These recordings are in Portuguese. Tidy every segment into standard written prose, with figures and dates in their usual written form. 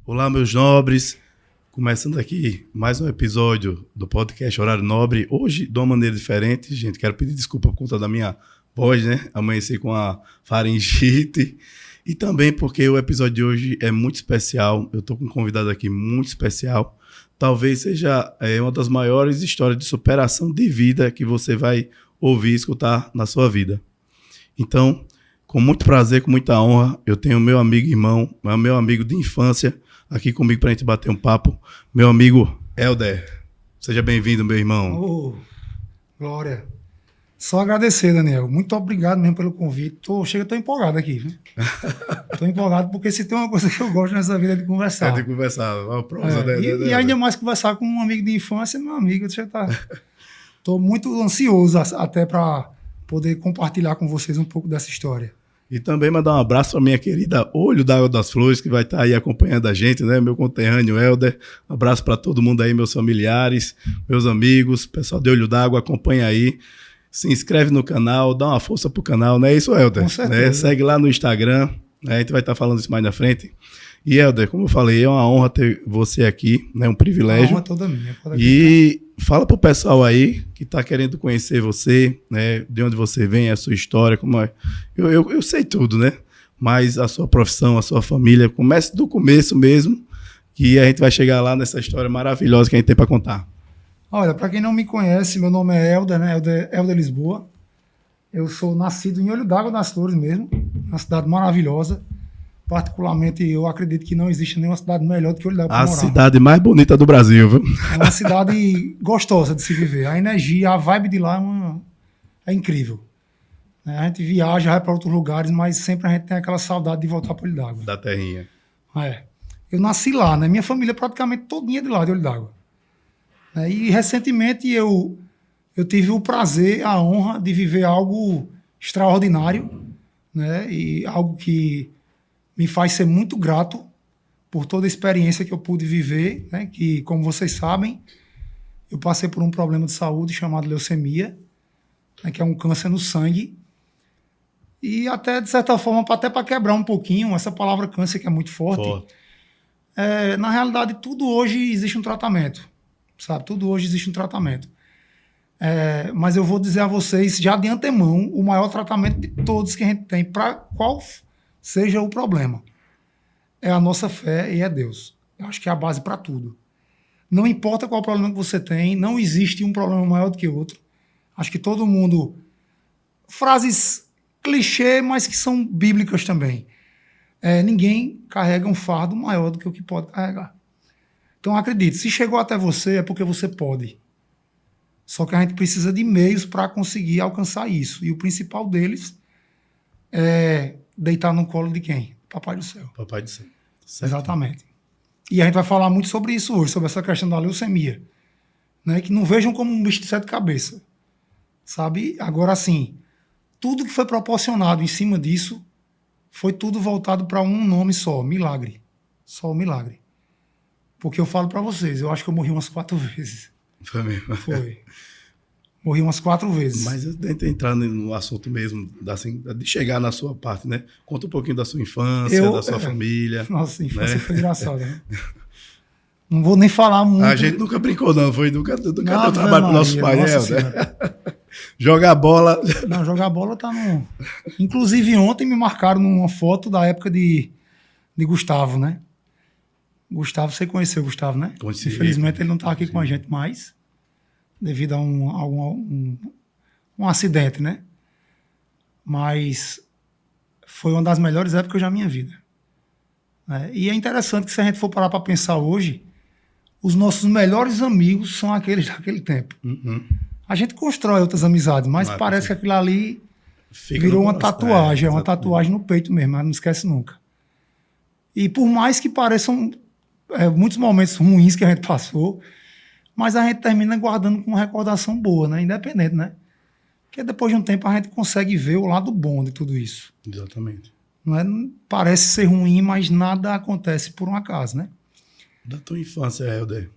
Olá, meus nobres. Começando aqui mais um episódio do podcast Horário Nobre. Hoje, de uma maneira diferente, gente. Quero pedir desculpa por conta da minha voz, né? Amanheci com a faringite. E também porque o episódio de hoje é muito especial. Eu estou com um convidado aqui muito especial. Talvez seja uma das maiores histórias de superação de vida que você vai ouvir e escutar na sua vida. Então, com muito prazer, com muita honra, eu tenho meu amigo e irmão, meu amigo de infância, aqui comigo para a gente bater um papo, meu amigo Helder. Seja bem-vindo, meu irmão. Oh, Glória. Só agradecer, Daniel. Muito obrigado mesmo pelo convite. Estou empolgado aqui. Estou empolgado porque se tem uma coisa que eu gosto nessa vida é de conversar. É de conversar. Uma prosa, e ainda mais conversar com um amigo de infância, meu amigo. Estou muito ansioso até para poder compartilhar com vocês um pouco dessa história. E também mandar um abraço para minha querida Olho d'Água das Flores, que vai estar aí acompanhando a gente, né? Meu conterrâneo Helder. Um abraço para todo mundo aí, meus familiares, meus amigos, pessoal de Olho d'Água, acompanha aí. Se inscreve no canal, dá uma força pro canal, não é isso, Helder? Com certeza. Né? Segue lá no Instagram, né? A gente vai estar falando isso mais na frente. E, Helder, como eu falei, é uma honra ter você aqui, né? Um privilégio. Uma honra toda minha. E fala pro pessoal aí que tá querendo conhecer você, né? De onde você vem, a sua história, como é. Eu sei tudo, né? Mas a sua profissão, a sua família, comece do começo mesmo, que a gente vai chegar lá nessa história maravilhosa que a gente tem para contar. Olha, para quem não me conhece, meu nome é Helder, né? Helder Lisboa. Eu sou nascido em Olho d'Água das Flores mesmo, uma cidade maravilhosa. Particularmente, eu acredito que não existe nenhuma cidade melhor do que Olho d'Água para morar. A cidade mais bonita do Brasil, viu? É uma cidade gostosa de se viver. A energia, a vibe de lá é incrível. A gente viaja, vai para outros lugares, mas sempre a gente tem aquela saudade de voltar para Olho d'Água. Da terrinha. Eu nasci lá, né? Minha família é praticamente todinha de lá, de Olho d'Água. E recentemente eu tive o prazer, a honra de viver algo extraordinário, né? E algo que me faz ser muito grato por toda a experiência que eu pude viver, né? Que, como vocês sabem, eu passei por um problema de saúde chamado leucemia, né? Que é um câncer no sangue. E até, de certa forma, até para quebrar um pouquinho essa palavra câncer, que é muito forte. Na realidade, tudo hoje existe um tratamento, sabe? Tudo hoje existe um tratamento. Mas eu vou dizer a vocês, já de antemão, o maior tratamento de todos que a gente tem, para qual seja o problema, é a nossa fé e é Deus. Eu acho que é a base para tudo. Não importa qual problema que você tem, não existe um problema maior do que outro. Acho que todo mundo... Frases clichê, mas que são bíblicas também. Ninguém carrega um fardo maior do que o que pode carregar. Então acredite, se chegou até você é porque você pode. Só que a gente precisa de meios para conseguir alcançar isso. E o principal deles é deitar no colo de quem? Papai do céu. Papai do céu. Certo. Exatamente. E a gente vai falar muito sobre isso hoje, sobre essa questão da leucemia. Né? Que não vejam como um bicho de sete cabeças. Sabe? Agora, assim, tudo que foi proporcionado em cima disso foi tudo voltado para um nome só, milagre. Só o milagre. Porque eu falo para vocês, eu acho que eu morri umas 4 vezes. Foi mesmo? Foi. Morri umas 4 vezes. Mas antes de entrar no assunto mesmo, assim, de chegar na sua parte, né? Conta um pouquinho da sua infância, da sua família. Nossa, a infância, né? Foi engraçada, né? Não vou nem falar muito. A gente nunca brincou, não. Nunca deu trabalho para nossos pais, né? Jogar bola. Não, jogar bola tá no... Inclusive, ontem me marcaram numa foto da época de Gustavo, né? Gustavo, você conheceu o Gustavo, né? Conheci. Infelizmente, ele não tá aqui com a gente mais, devido a um acidente, né? Mas foi uma das melhores épocas da minha vida. E é interessante que, se a gente for parar para pensar hoje, os nossos melhores amigos são aqueles daquele tempo. Uhum. A gente constrói outras amizades, mas parece que aquilo ali virou uma tatuagem. É uma tatuagem no peito mesmo, mas não esquece nunca. E por mais que pareçam muitos momentos ruins que a gente passou, mas a gente termina guardando com uma recordação boa, né? Independente, né? Porque depois de um tempo a gente consegue ver o lado bom de tudo isso. Exatamente. Não parece ser ruim, mas nada acontece por um acaso, né? Da tua infância, Helder,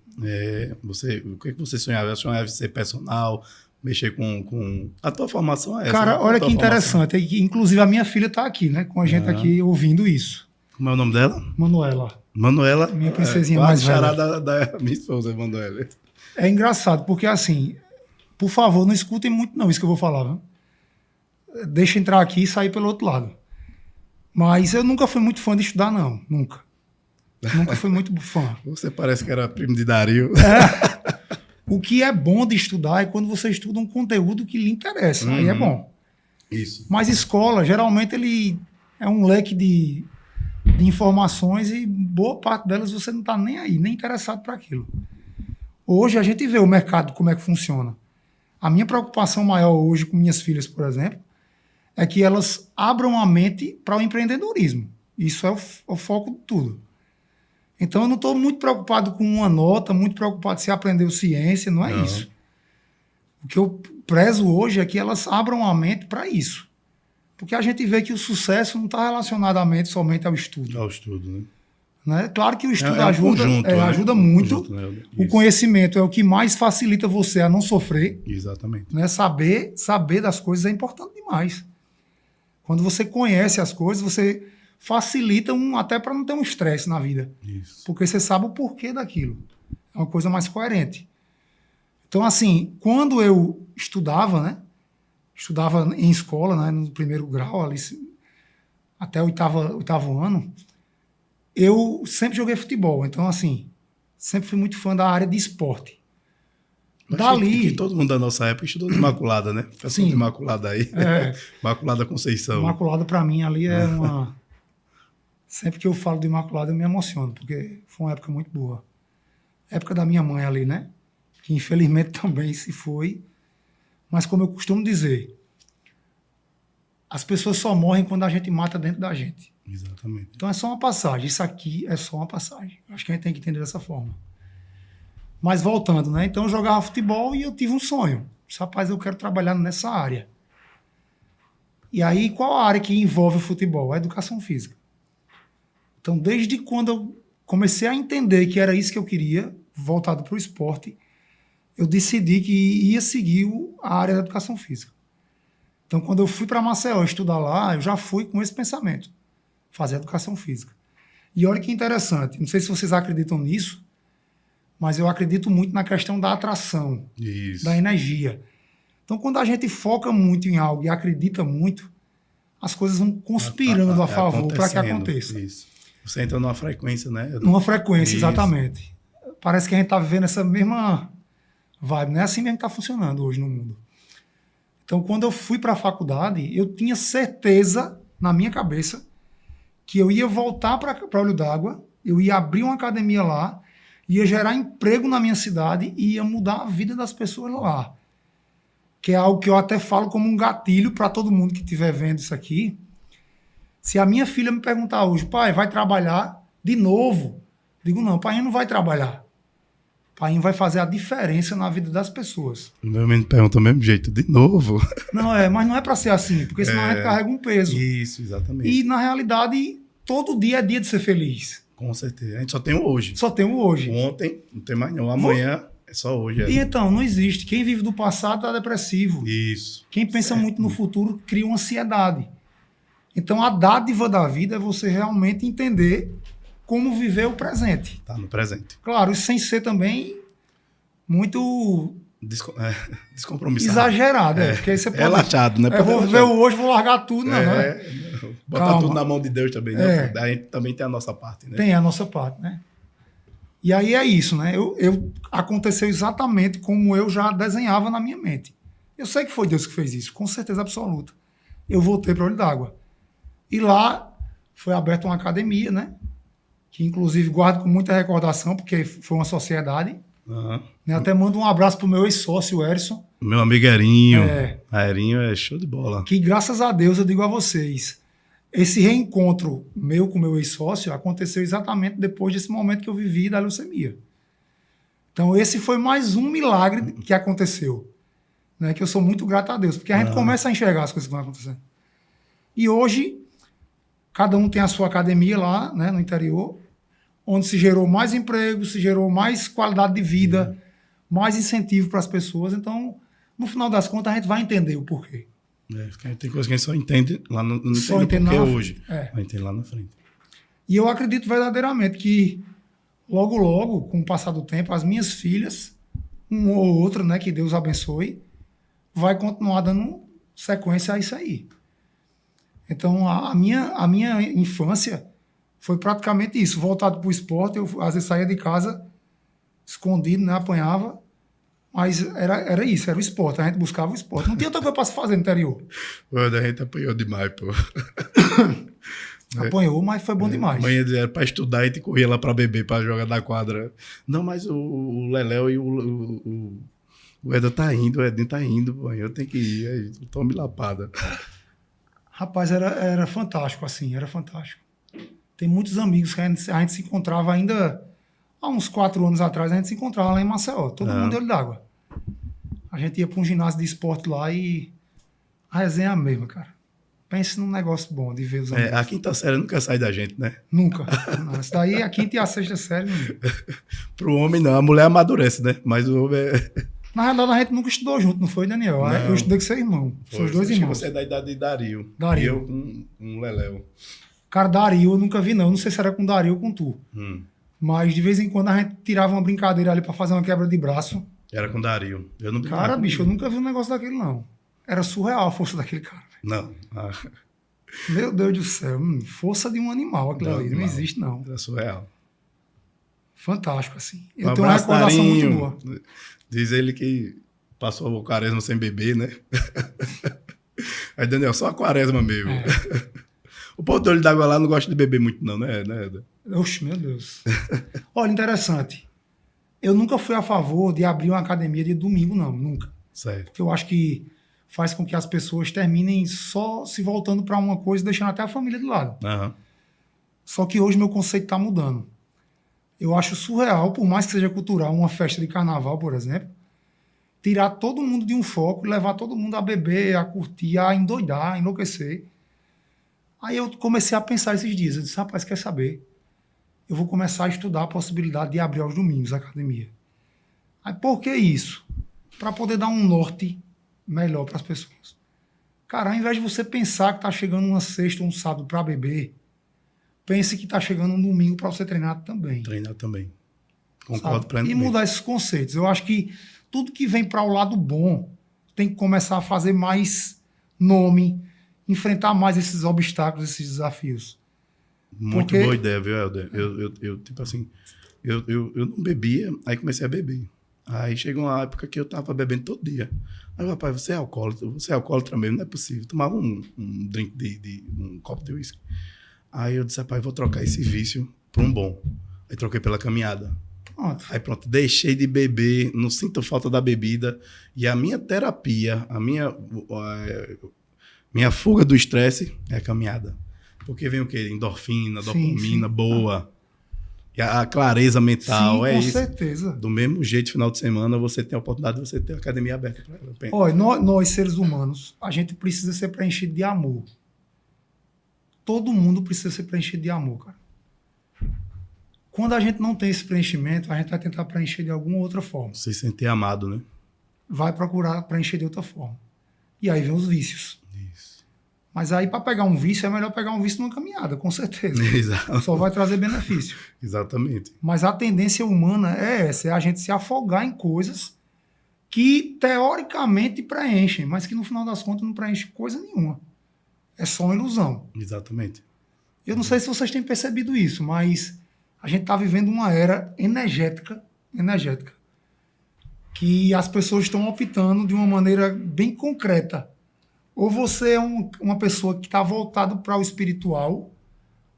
o que você sonhava? Você sonhava em ser personal, mexer com... A tua formação é essa? Cara, né? olha que interessante. Inclusive a minha filha está aqui, né? Com a gente aqui ouvindo isso. Como é o nome dela? Manuela. Manuela, Minha princesinha quase mais velha. chará da minha esposa, Manuela. É engraçado, porque assim, por favor, não escutem muito não isso que eu vou falar, viu? Deixa entrar aqui e sair pelo outro lado. Mas eu nunca fui muito fã de estudar, não. Nunca. Nunca fui muito fã. Você parece que era primo de Dario. O que é bom de estudar é quando você estuda um conteúdo que lhe interessa. Aí é bom. Isso. Mas escola, geralmente, ele é um leque de informações e boa parte delas você não está nem aí, nem interessado para aquilo. Hoje a gente vê o mercado, como é que funciona. A minha preocupação maior hoje com minhas filhas, por exemplo, é que elas abram a mente para o empreendedorismo. Isso é o foco de tudo. Então eu não estou muito preocupado com uma nota, muito preocupado se aprendeu ciência, não é isso. O que eu prezo hoje é que elas abram a mente para isso. Porque a gente vê que o sucesso não está relacionado à mente somente ao estudo. Ao estudo, Né? Claro que o estudo um ajuda, conjunto, né? ajuda muito. Conjunto, né? O conhecimento é o que mais facilita você a não sofrer. Exatamente. Né? Saber das coisas é importante demais. Quando você conhece as coisas, você facilita até para não ter um estresse na vida. Isso. Porque você sabe o porquê daquilo. É uma coisa mais coerente. Então, assim, quando eu estudava, né? Estudava em escola, né? No primeiro grau, ali, até o oitavo ano, eu sempre joguei futebol. Então, assim, sempre fui muito fã da área de esporte. Dali... Que todo mundo da nossa época estudou de Imaculada, né? Sim. De Imaculada aí. Imaculada Conceição. Imaculada, para mim, ali é uma... Sempre que eu falo de Imaculada, eu me emociono, porque foi uma época muito boa. Época da minha mãe ali, né? Que infelizmente também se foi. Mas como eu costumo dizer, as pessoas só morrem quando a gente mata dentro da gente. Exatamente. Então é só uma passagem. Isso aqui é só uma passagem. Acho que a gente tem que entender dessa forma. Mas voltando, né? Então eu jogava futebol e eu tive um sonho. Rapaz, eu quero trabalhar nessa área. E aí, qual a área que envolve o futebol? A educação física. Então, desde quando eu comecei a entender que era isso que eu queria, voltado para o esporte, eu decidi que ia seguir a área da educação física. Então, quando eu fui para Maceió estudar lá, eu já fui com esse pensamento, fazer educação física. E olha que interessante, não sei se vocês acreditam nisso, mas eu acredito muito na questão da atração, da energia. Então, quando a gente foca muito em algo e acredita muito, as coisas vão conspirando a favor para que aconteça. Isso. Você entra numa frequência, né? Numa frequência, exatamente. Parece que a gente está vivendo essa mesma vibe. Não é assim mesmo que está funcionando hoje no mundo. Então, quando eu fui para a faculdade, eu tinha certeza na minha cabeça que eu ia voltar para Olho d'Água, eu ia abrir uma academia lá, ia gerar emprego na minha cidade e ia mudar a vida das pessoas lá. Que é algo que eu até falo como um gatilho para todo mundo que estiver vendo isso aqui. Se a minha filha me perguntar hoje, pai, vai trabalhar de novo? Digo, não, pai não vai trabalhar. Pai vai fazer a diferença na vida das pessoas. O meu menino pergunta do mesmo jeito, de novo. Não, mas não é para ser assim, porque senão a gente carrega um peso. Isso, exatamente. E, na realidade, todo dia é dia de ser feliz. Com certeza. A gente só tem o hoje. Só tem o hoje. Ontem, não tem mais não. Amanhã é só hoje. E então, não existe. Quem vive do passado está depressivo. Isso. Quem pensa muito no futuro cria uma ansiedade. Então, a dádiva da vida é você realmente entender como viver o presente. Tá no presente. Claro, isso sem ser também muito descompromissado. Exagerado, porque você pode... Relaxado, né? Vou viver o hoje, vou largar tudo, não é? Botar tudo na mão de Deus também, né? A gente também tem a nossa parte, né? Tem a nossa parte, né? E aí é isso, né? Aconteceu exatamente como eu já desenhava na minha mente. Eu sei que foi Deus que fez isso, com certeza absoluta. Eu voltei para Olho d'Água. E lá foi aberta uma academia, né? Que inclusive guardo com muita recordação, porque foi uma sociedade. Né? Até mando um abraço pro meu ex-sócio, Erison. Meu amigo Erinho. Erinho é show de bola. Que graças a Deus, eu digo a vocês, esse reencontro meu com meu ex-sócio aconteceu exatamente depois desse momento que eu vivi da leucemia. Então esse foi mais um milagre que aconteceu. Né? Que eu sou muito grato a Deus, porque a gente começa a enxergar as coisas que vão acontecendo. E hoje, cada um tem a sua academia lá, né, no interior, onde se gerou mais emprego, se gerou mais qualidade de vida, mais incentivo para as pessoas. Então, no final das contas, a gente vai entender o porquê. Tem coisas que a gente só entende lá no só entende porquê hoje. A gente entende lá na frente. E eu acredito verdadeiramente que logo, logo, com o passar do tempo, as minhas filhas, um ou outro, né, que Deus abençoe, vai continuar dando sequência a isso aí. Então, a minha infância foi praticamente isso, voltado para o esporte. Eu, às vezes, saía de casa escondido, né, apanhava, mas era isso, era o esporte. A gente buscava o esporte. Não tinha outra coisa para se fazer no interior. Mano, a gente apanhou demais, pô. Apanhou, mas foi bom demais. Amanhã era para estudar e a gente corria lá para beber, para jogar na quadra. Não, mas o Leléo e o Edinho tá indo, o Edinho tá indo, pô, eu tenho que ir, aí, tome lapada. Rapaz, era fantástico, assim, era fantástico. Tem muitos amigos que a gente se encontrava ainda há uns 4 anos atrás, a gente se encontrava lá em Maceió, todo mundo de olho d'água. A gente ia para um ginásio de esporte lá e a resenha é a mesma, cara. Pense num negócio bom de ver os amigos. A quinta série nunca sai da gente, né? Nunca. Não, isso daí é a quinta e a sexta série. Pro homem não, a mulher amadurece, né? Mas o homem é... Na verdade, a gente nunca estudou junto, não foi, Daniel? Não. Eu estudei com seu irmão. São os dois irmãos. Você é da idade de Dario. Dario. E eu com Leléo. Cara, Dario eu nunca vi, não. Não sei se era com Dario ou com tu. Mas de vez em quando a gente tirava uma brincadeira ali pra fazer uma quebra de braço. Era com Dario. Eu não Cara, bicho, eu nunca vi um negócio daquele, não. Era surreal a força daquele cara. Não. Meu Deus do céu. Força de um animal aquilo ali. Não existe, não. Era surreal. Fantástico, assim. Eu tenho uma recordação muito boa. Diz ele que passou o quaresma sem beber, né? Aí, Daniel, só a quaresma mesmo. É. O povo do olho d'água lá não gosta de beber muito, não, né? Oxe, meu Deus. Olha, interessante. Eu nunca fui a favor de abrir uma academia de domingo, não. Nunca. Certo. Porque eu acho que faz com que as pessoas terminem só se voltando para uma coisa e deixando até a família de lado. Uhum. Só que hoje meu conceito está mudando. Eu acho surreal, por mais que seja cultural, uma festa de carnaval, por exemplo, tirar todo mundo de um foco e levar todo mundo a beber, a curtir, a endoidar, a enlouquecer. Aí eu comecei a pensar esses dias. Eu disse, rapaz, quer saber? Eu vou começar a estudar a possibilidade de abrir aos domingos a academia. Aí por que isso? Para poder dar um norte melhor para as pessoas. Cara, ao invés de você pensar que está chegando uma sexta ou um sábado para beber, pense que está chegando um domingo para você treinar também. Treinar também. Concordo plenamente. E mudar esses conceitos. Eu acho que tudo que vem para o lado bom tem que começar a fazer mais nome, enfrentar mais esses obstáculos, esses desafios. Muito boa ideia, viu, Helder? Eu tipo assim, eu não bebia, aí comecei a beber. Aí chegou uma época que eu tava bebendo todo dia. Aí, rapaz, você é alcoólatra mesmo, não é possível. Tomava um drink um copo de uísque. Aí eu disse, rapaz, vou trocar esse vício por um bom. Aí troquei pela caminhada. Pronto. Aí pronto, deixei de beber, não sinto falta da bebida. E a minha terapia, minha fuga do estresse é a caminhada. Porque vem o quê? Endorfina, dopamina, boa. E a clareza mental, sim, isso. Com certeza. Do mesmo jeito, final de semana, você tem a oportunidade de você ter a academia aberta para ela. Olha, nós, seres humanos, a gente precisa ser preenchido de amor. Todo mundo precisa ser preenchido de amor, cara. Quando a gente não tem esse preenchimento, a gente vai tentar preencher de alguma outra forma. Se sentir amado, né? Vai procurar preencher de outra forma. E aí vem os vícios. Isso. Mas aí, para pegar um vício, é melhor pegar um vício numa caminhada, com certeza. Exato. Só vai trazer benefício. Exatamente. Mas a tendência humana é essa, é a gente se afogar em coisas que, teoricamente, preenchem, mas que, no final das contas, não preenchem coisa nenhuma. É só uma ilusão. Exatamente. Eu não sei se vocês têm percebido isso, mas a gente está vivendo uma era energética, que as pessoas estão optando de uma maneira bem concreta. Ou você é uma pessoa que está voltado para o espiritual,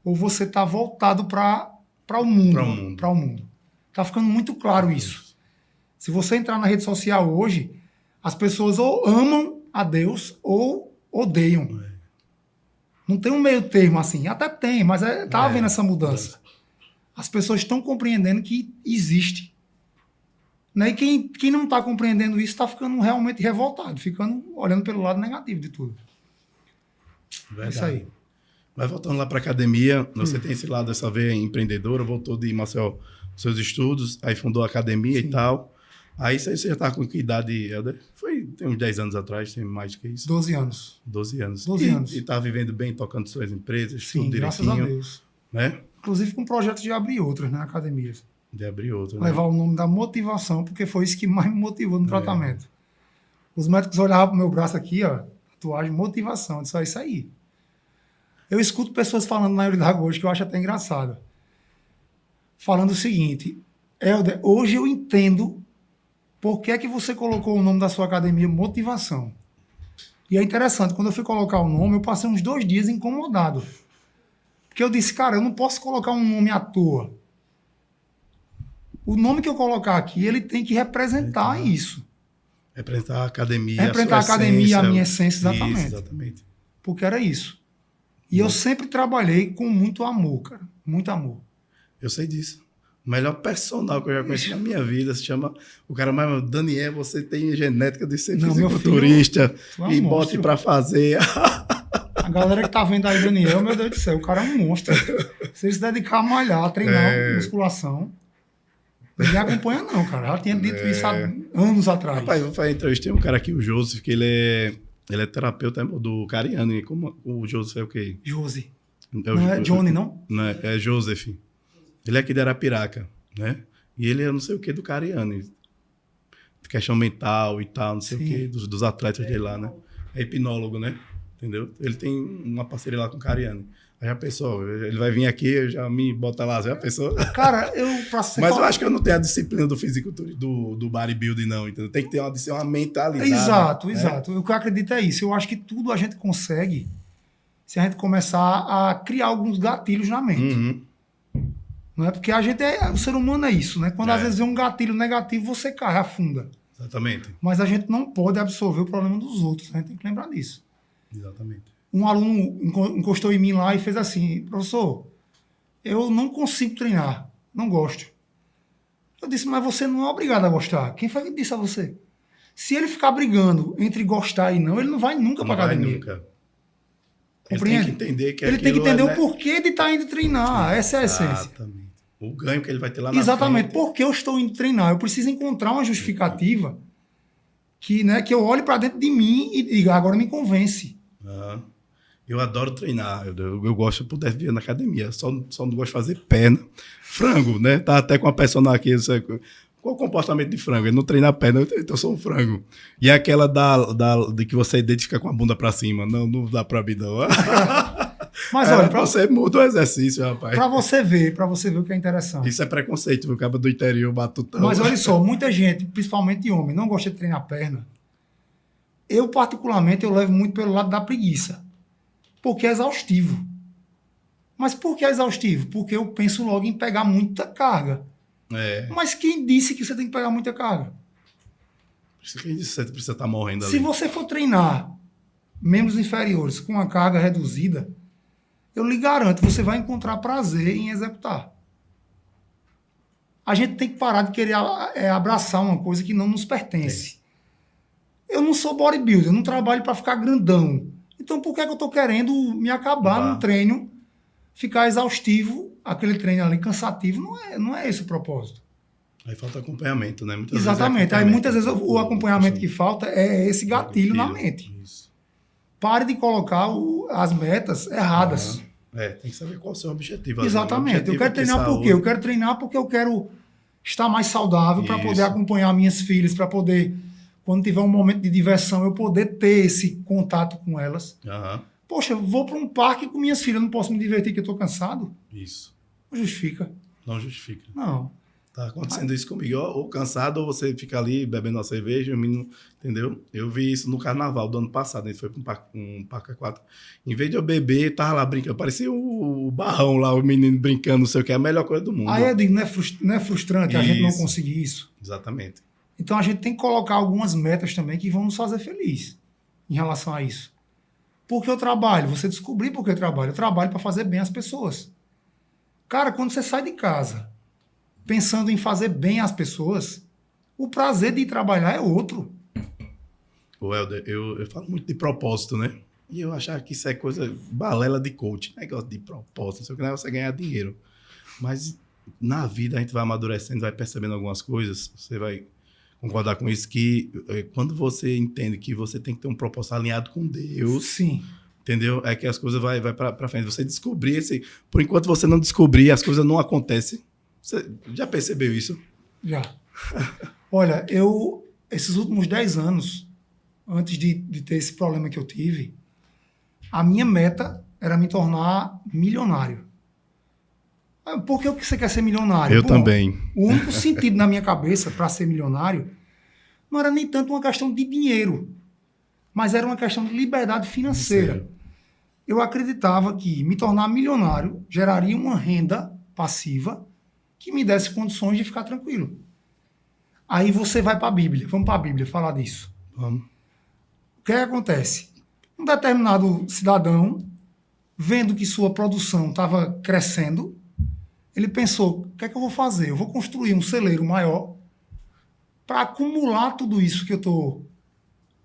ou você está voltado para o mundo. Para o mundo. Está ficando muito claro isso. Se você entrar na rede social hoje, as pessoas ou amam a Deus ou odeiam. Não tem um meio termo assim. Até tem, mas está havendo essa mudança. As pessoas estão compreendendo que existe. Né? E quem não está compreendendo isso está ficando realmente revoltado, ficando olhando pelo lado negativo de tudo. Verdade. É isso aí. Mas voltando lá para a academia, você tem esse lado, essa veia empreendedora, voltou de Maceió seus estudos, aí fundou a academia e tal. Aí você já está com que idade, Helder? Tem uns 10 anos atrás, tem mais do que isso? 12 anos. 12 anos. 12 anos. E está vivendo bem, tocando suas empresas, sim, tudo direitinho. Graças a Deus. Né? Inclusive com projetos de abrir outras, né, academias. De abrir outro, né? Levar o nome da motivação, porque foi isso que mais me motivou no tratamento. Os médicos olhavam pro meu braço aqui, ó, tatuagem, motivação. Eu disse, ó, isso aí. Eu escuto pessoas falando na Euridago hoje, que eu acho até engraçado. Falando o seguinte, Helder, hoje eu entendo por que é que você colocou o nome da sua academia Motivação. E é interessante, quando eu fui colocar o nome, eu passei uns 2 dias incomodado. Porque eu disse, cara, eu não posso colocar um nome à toa. O nome que eu colocar aqui, ele tem que representar isso. Representar a academia, representar a academia, essência, a minha essência, exatamente. Isso, exatamente. Porque era isso. E eu sempre trabalhei com muito amor, cara. Muito amor. Eu sei disso. O melhor personal que eu já conheci na minha vida se chama... O cara mais... Daniel, você tem genética de ser fisiculturista e bote pra fazer. A galera que tá vendo aí, Daniel, meu Deus do céu, o cara é um monstro. Se ele se dedicar a malhar, a treinar musculação... Ninguém acompanha não, cara. Já tinha dito isso há anos atrás. Rapaz, eu vou fazer entrevista. Tem um cara aqui, o Joseph, que ele é terapeuta do Cariani. Como o Joseph é o quê? Josi. Não é Johnny, não? Não, é Joseph. Ele é aqui de Arapiraca, né? E ele é não sei o que do Cariani. Questão mental e tal, não sei o que, dos atletas dele lá, né? É hipnólogo, né? Entendeu? Ele tem uma parceria lá com o Cariani. Aí já pensou, ele vai vir aqui, já me bota lá, já pensou? Cara, Mas eu acho que eu não tenho a disciplina do fisiculturismo, do bodybuilding, não, entendeu? Tem que ter uma mentalidade. Exato, né? exato. O que eu acredito é isso. Eu acho que tudo a gente consegue se a gente começar a criar alguns gatilhos na mente. Uhum. Não é? Porque o ser humano é isso, né? Quando às vezes vem um gatilho negativo, você cai, afunda. Exatamente. Mas a gente não pode absorver o problema dos outros. A gente tem que lembrar disso. Exatamente. Um aluno encostou em mim lá e fez assim, professor, eu não consigo treinar, não gosto. Eu disse, mas você não é obrigado a gostar. Quem foi que disse a você? Se ele ficar brigando entre gostar e não, ele não vai nunca para academia. Nunca. Compreende? Ele tem que entender que ele tem que entender o porquê de estar indo treinar. Essa é a essência. Exatamente. O ganho que ele vai ter lá na Exatamente. frente. Por que eu estou indo treinar? Eu preciso encontrar uma justificativa que eu olhe para dentro de mim e diga, agora me convence. Eu adoro treinar, eu gosto de poder vir na academia, só não gosto de fazer perna. Frango, né? Tá até com uma personal aqui, qual o comportamento de frango? Ele não treina a perna, então eu sou um frango. E é aquela de que você identifica com a bunda pra cima, não dá pra mim não. Mas olha, você muda o exercício, rapaz. Pra você ver o que é interessante. Isso é preconceito, o cara do interior, batutão. Mas olha só, muita gente, principalmente homem, não gosta de treinar a perna. Eu, particularmente, eu levo muito pelo lado da preguiça. Porque é exaustivo. Mas por que é exaustivo? Porque eu penso logo em pegar muita carga. Mas quem disse que você tem que pegar muita carga? Quem disse que você precisa estar morrendo ali? Se você for treinar membros inferiores com uma carga reduzida, eu lhe garanto, você vai encontrar prazer em executar. A gente tem que parar de querer abraçar uma coisa que não nos pertence. Eu não sou bodybuilder, eu não trabalho para ficar grandão. Então, por que eu estou querendo me acabar num treino, ficar exaustivo, aquele treino ali cansativo? Não é esse o propósito. Aí falta acompanhamento, né? Exatamente. Aí muitas vezes o acompanhamento que falta é esse gatilho na mente. Isso. Pare de colocar as metas erradas. Tem que saber qual é o seu objetivo. Exatamente. Eu quero treinar por quê? Eu quero treinar porque eu quero estar mais saudável para poder acompanhar minhas filhas, para poder... Quando tiver um momento de diversão, eu poder ter esse contato com elas. Poxa, eu vou para um parque com minhas filhas, não posso me divertir porque eu estou cansado? Isso. Não justifica. Não justifica. Não. Tá acontecendo isso comigo. Ou cansado, ou você fica ali bebendo uma cerveja, o menino, entendeu? Eu vi isso no carnaval do ano passado, a gente foi para um parque aquático. Em vez de eu beber, tava lá brincando. Parecia o Barrão lá, o menino brincando, não sei o que, é a melhor coisa do mundo. Aí eu digo, não é frustrante a gente não conseguir isso? Exatamente. Então a gente tem que colocar algumas metas também que vão nos fazer feliz em relação a isso. Por que eu trabalho? Você descobrir por que eu trabalho. Eu trabalho para fazer bem às pessoas. Cara, quando você sai de casa pensando em fazer bem às pessoas, o prazer de ir trabalhar é outro. Ô, Helder, eu falo muito de propósito, né? E eu achava que isso é coisa balela de coach, negócio de propósito, não sei o que, não é você ganhar dinheiro. Mas na vida a gente vai amadurecendo, vai percebendo algumas coisas, você vai concordar com isso, que quando você entende que você tem que ter um propósito alinhado com Deus, sim, Entendeu? É que as coisas vai para frente. Você descobrir por enquanto você não descobrir, as coisas não acontecem. Você já percebeu isso? Já. Olha, esses últimos 10 anos, antes de ter esse problema que eu tive, a minha meta era me tornar milionário. Por que você quer ser milionário? Eu também. O único sentido na minha cabeça para ser milionário não era nem tanto uma questão de dinheiro, mas era uma questão de liberdade financeira. Eu acreditava que me tornar milionário geraria uma renda passiva que me desse condições de ficar tranquilo. Aí você vai para a Bíblia. Vamos para a Bíblia falar disso. Vamos. O que acontece? Um determinado cidadão, vendo que sua produção estava crescendo, ele pensou, o que é que eu vou fazer? Eu vou construir um celeiro maior para acumular tudo isso que eu estou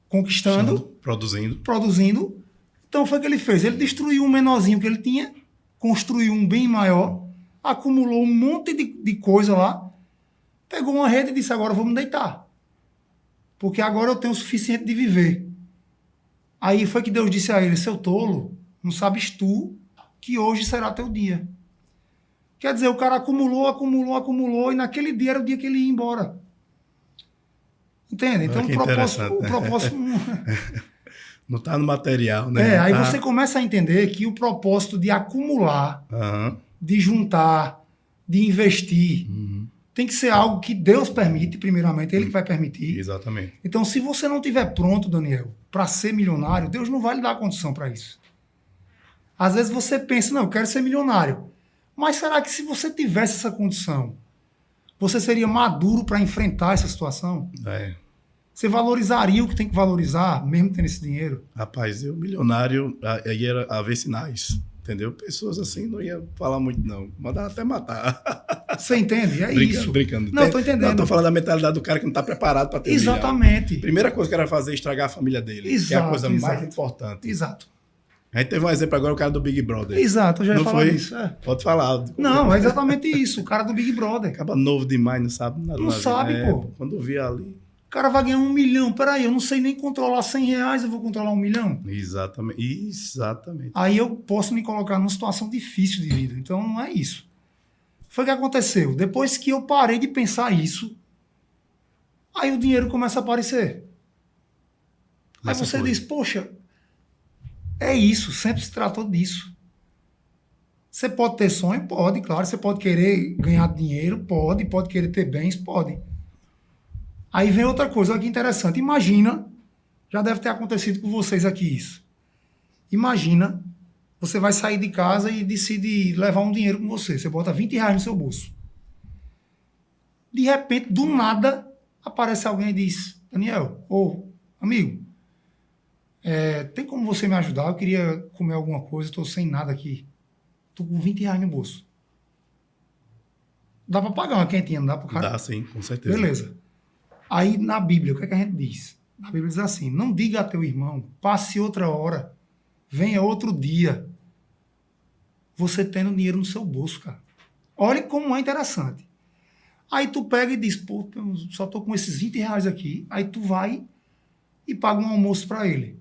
conquistando, produzindo. Então foi o que ele fez. Ele destruiu um menorzinho que ele tinha, construiu um bem maior, acumulou um monte de coisa lá, pegou uma rede e disse, agora eu vou me deitar. Porque agora eu tenho o suficiente de viver. Aí foi que Deus disse a ele, seu tolo, não sabes tu que hoje será teu dia. Quer dizer, o cara acumulou, e naquele dia era o dia que ele ia embora. Entende? Então o propósito não está no material, né? Aí você começa a entender que o propósito de acumular, de juntar, de investir, tem que ser algo que Deus permite, primeiramente, Ele que vai permitir. Exatamente. Então, se você não estiver pronto, Daniel, para ser milionário, Deus não vai lhe dar a condição para isso. Às vezes você pensa, não, eu quero ser milionário. Mas será que se você tivesse essa condição, você seria maduro para enfrentar essa situação? Você valorizaria o que tem que valorizar, mesmo tendo esse dinheiro? Rapaz, eu milionário, aí era a ver sinais, entendeu? Pessoas assim não ia falar muito, não. Mandava até matar. Você entende? Isso. Brincando. Não, estou entendendo. Não, estou falando da mentalidade do cara que não está preparado para ter Exatamente. milhão. Primeira coisa que era fazer é estragar a família dele. Exato, que é a coisa mais importante. Exato. A gente teve um exemplo agora, o cara do Big Brother. Exato, eu já ia falar isso. Pode falar. Não, é exatamente isso. O cara do Big Brother. Acaba novo demais, não sabe nada. Não sabe, pô. Quando eu vi ali... O cara vai ganhar 1 milhão. Peraí, eu não sei nem controlar 100 reais, eu vou controlar 1 milhão? Exatamente. Aí eu posso me colocar numa situação difícil de vida. Então não é isso. Foi o que aconteceu. Depois que eu parei de pensar isso, aí o dinheiro começa a aparecer. Aí você diz, poxa, é isso, sempre se tratou disso. Você pode ter sonho? Pode, claro. Você pode querer ganhar dinheiro? Pode querer ter bens? Pode. Aí vem outra coisa, olha que interessante. Imagina, já deve ter acontecido com vocês aqui isso. Imagina, você vai sair de casa e decide levar um dinheiro com você. Você bota 20 reais no seu bolso. De repente, do nada, aparece alguém e diz, Daniel, amigo, tem como você me ajudar? Eu queria comer alguma coisa, estou sem nada aqui. Estou com 20 reais no bolso. Dá para pagar uma quentinha, não dá para o cara? Dá, sim, com certeza. Beleza. Aí, na Bíblia, o que é que a gente diz? Na Bíblia diz assim, não diga a teu irmão, passe outra hora, venha outro dia, você tendo dinheiro no seu bolso, cara. Olha como é interessante. Aí tu pega e diz, pô, eu só tô com esses 20 reais aqui. Aí tu vai e paga um almoço para ele.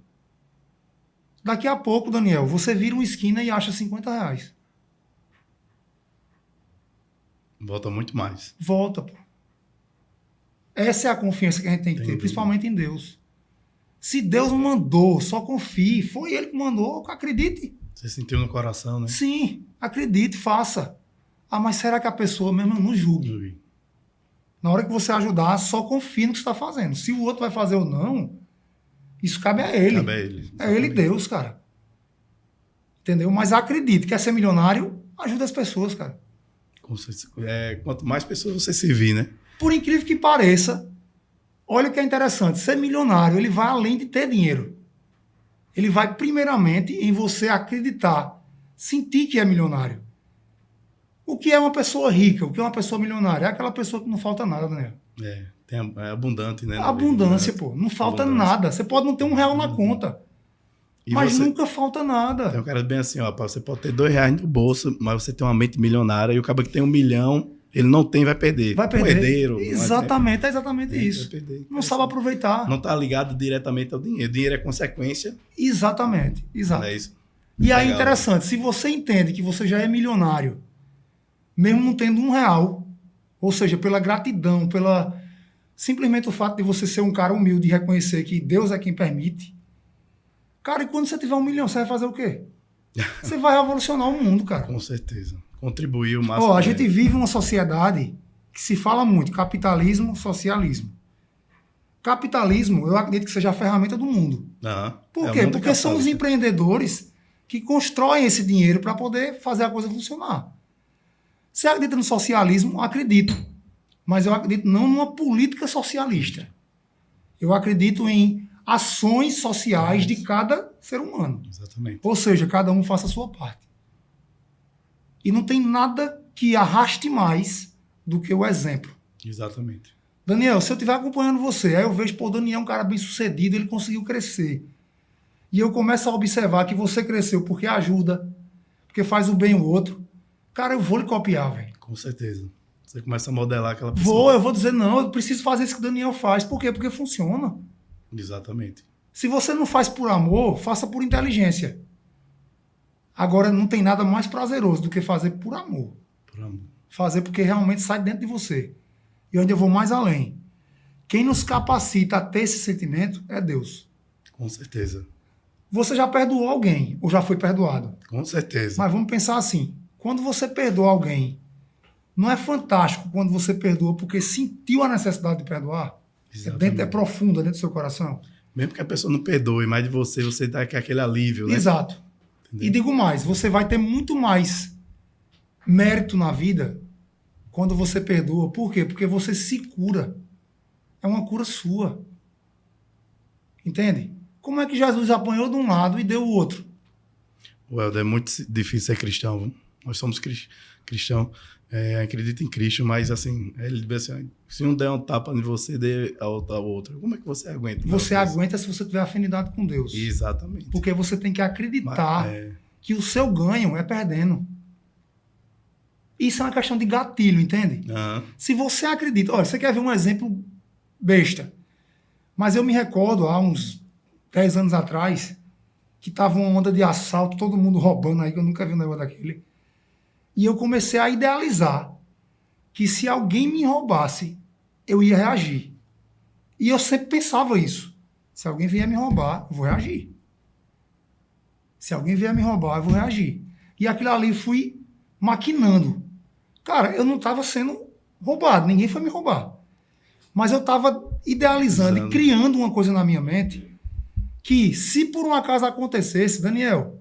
Daqui a pouco, Daniel, você vira uma esquina e acha 50 reais. Volta muito mais. Volta, pô. Essa é a confiança que a gente tem que ter, principalmente em Deus. Se Deus mandou, só confie. Foi Ele que mandou, acredite. Você sentiu no coração, né? Sim, acredite, faça. Mas será que a pessoa mesmo não julgue? Na hora que você ajudar, só confie no que você está fazendo. Se o outro vai fazer ou não, isso cabe a ele. Cabe a ele. É ele e Deus, cara. Entendeu? Mas acredite, quer ser milionário, ajuda as pessoas, cara. Quanto mais pessoas você servir, né? Por incrível que pareça, olha o que é interessante. Ser milionário, ele vai além de ter dinheiro. Ele vai primeiramente em você acreditar, sentir que é milionário. O que é uma pessoa rica? O que é uma pessoa milionária? É aquela pessoa que não falta nada, Daniel. É abundante, né? Abundância, pô. Não falta nada. Você pode não ter R$1 na conta. Mas nunca falta nada. Tem um cara bem assim, ó, você pode ter R$2 no bolso, mas você tem uma mente milionária, e o cara que tem 1 milhão Ele não tem, vai perder. Vai perder. Um herdeiro. Exatamente, é exatamente isso. Vai perder. Não sabe aproveitar. Não está ligado diretamente ao dinheiro. O dinheiro é consequência. Exatamente, exato. É isso. E aí, Legal. interessante, se você entende que você já é milionário, mesmo não tendo R$1, ou seja, pela gratidão, pela simplesmente o fato de você ser um cara humilde e reconhecer que Deus é quem permite, cara, e quando você tiver R$1 milhão, você vai fazer o quê? Você vai revolucionar o mundo, cara. Com certeza. Contribuir o máximo. A gente vive uma sociedade que se fala muito, capitalismo, socialismo. Capitalismo, eu acredito que seja a ferramenta do mundo. Por quê? Porque são os empreendedores que constroem esse dinheiro para poder fazer a coisa funcionar. Você acredita no socialismo? Acredito. Mas eu acredito não numa política socialista. Eu acredito em ações sociais de cada ser humano. Exatamente. Ou seja, cada um faça a sua parte. E não tem nada que arraste mais do que o exemplo. Exatamente. Daniel, se eu estiver acompanhando você, aí eu vejo, pô, o Daniel é um cara bem sucedido, ele conseguiu crescer. E eu começo a observar que você cresceu porque ajuda, porque faz o bem o outro. Cara, eu vou lhe copiar, velho. Com certeza. Você começa a modelar aquela pessoa. Eu vou dizer, não, eu preciso fazer isso que o Daniel faz. Por quê? Porque funciona. Exatamente. Se você não faz por amor, faça por inteligência. Agora, não tem nada mais prazeroso do que fazer por amor. Por amor. Fazer porque realmente sai dentro de você. E onde eu vou mais além. Quem nos capacita a ter esse sentimento é Deus. Com certeza. Você já perdoou alguém ou já foi perdoado? Com certeza. Mas vamos pensar assim. Quando você perdoa alguém, não é fantástico quando você perdoa porque sentiu a necessidade de perdoar? É profundo, é dentro do seu coração. Mesmo que a pessoa não perdoe, mas de você dá aquele alívio, né? Exato. Entendeu? E digo mais, você vai ter muito mais mérito na vida quando você perdoa. Por quê? Porque você se cura. É uma cura sua. Entende? Como é que Jesus apanhou de um lado e deu o outro? Helder, é muito difícil ser cristão. Viu? Nós somos cristãos. Acredito em Cristo, mas assim, ele diz assim, se um der um tapa em você, dê ao outro. Como é que você aguenta? Você aguenta se você tiver afinidade com Deus. Exatamente. Porque você tem que acreditar que o seu ganho é perdendo. Isso é uma questão de gatilho, entende? Se você acredita... Olha, você quer ver um exemplo besta. Mas eu me recordo, há uns 10 anos atrás, que tava uma onda de assalto, todo mundo roubando aí, que eu nunca vi um negócio daquele. E eu comecei a idealizar que se alguém me roubasse, eu ia reagir. E eu sempre pensava isso. Se alguém vier me roubar, eu vou reagir. Se alguém vier me roubar, eu vou reagir. E aquilo ali fui maquinando. Cara, eu não estava sendo roubado, ninguém foi me roubar. Mas eu estava idealizando e criando uma coisa na minha mente que, se por um acaso acontecesse, Daniel,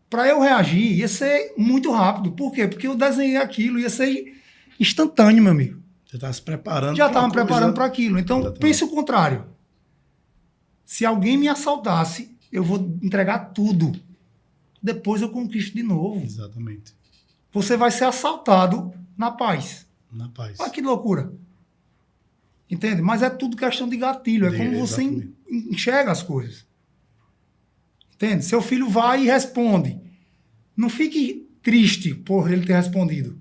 para eu reagir, ia ser muito rápido. Por quê? Porque eu desenhei aquilo, ia ser instantâneo, meu amigo. Você estava se preparando. Já estava me preparando para aquilo. Então, pense o contrário. Se alguém me assaltasse, eu vou entregar tudo. Depois eu conquisto de novo. Exatamente. Você vai ser assaltado na paz. Na paz. Olha que loucura. Entende? Mas é tudo questão de gatilho. É como você enxerga as coisas. Entende? Seu filho vai e responde. Não fique triste por ele ter respondido.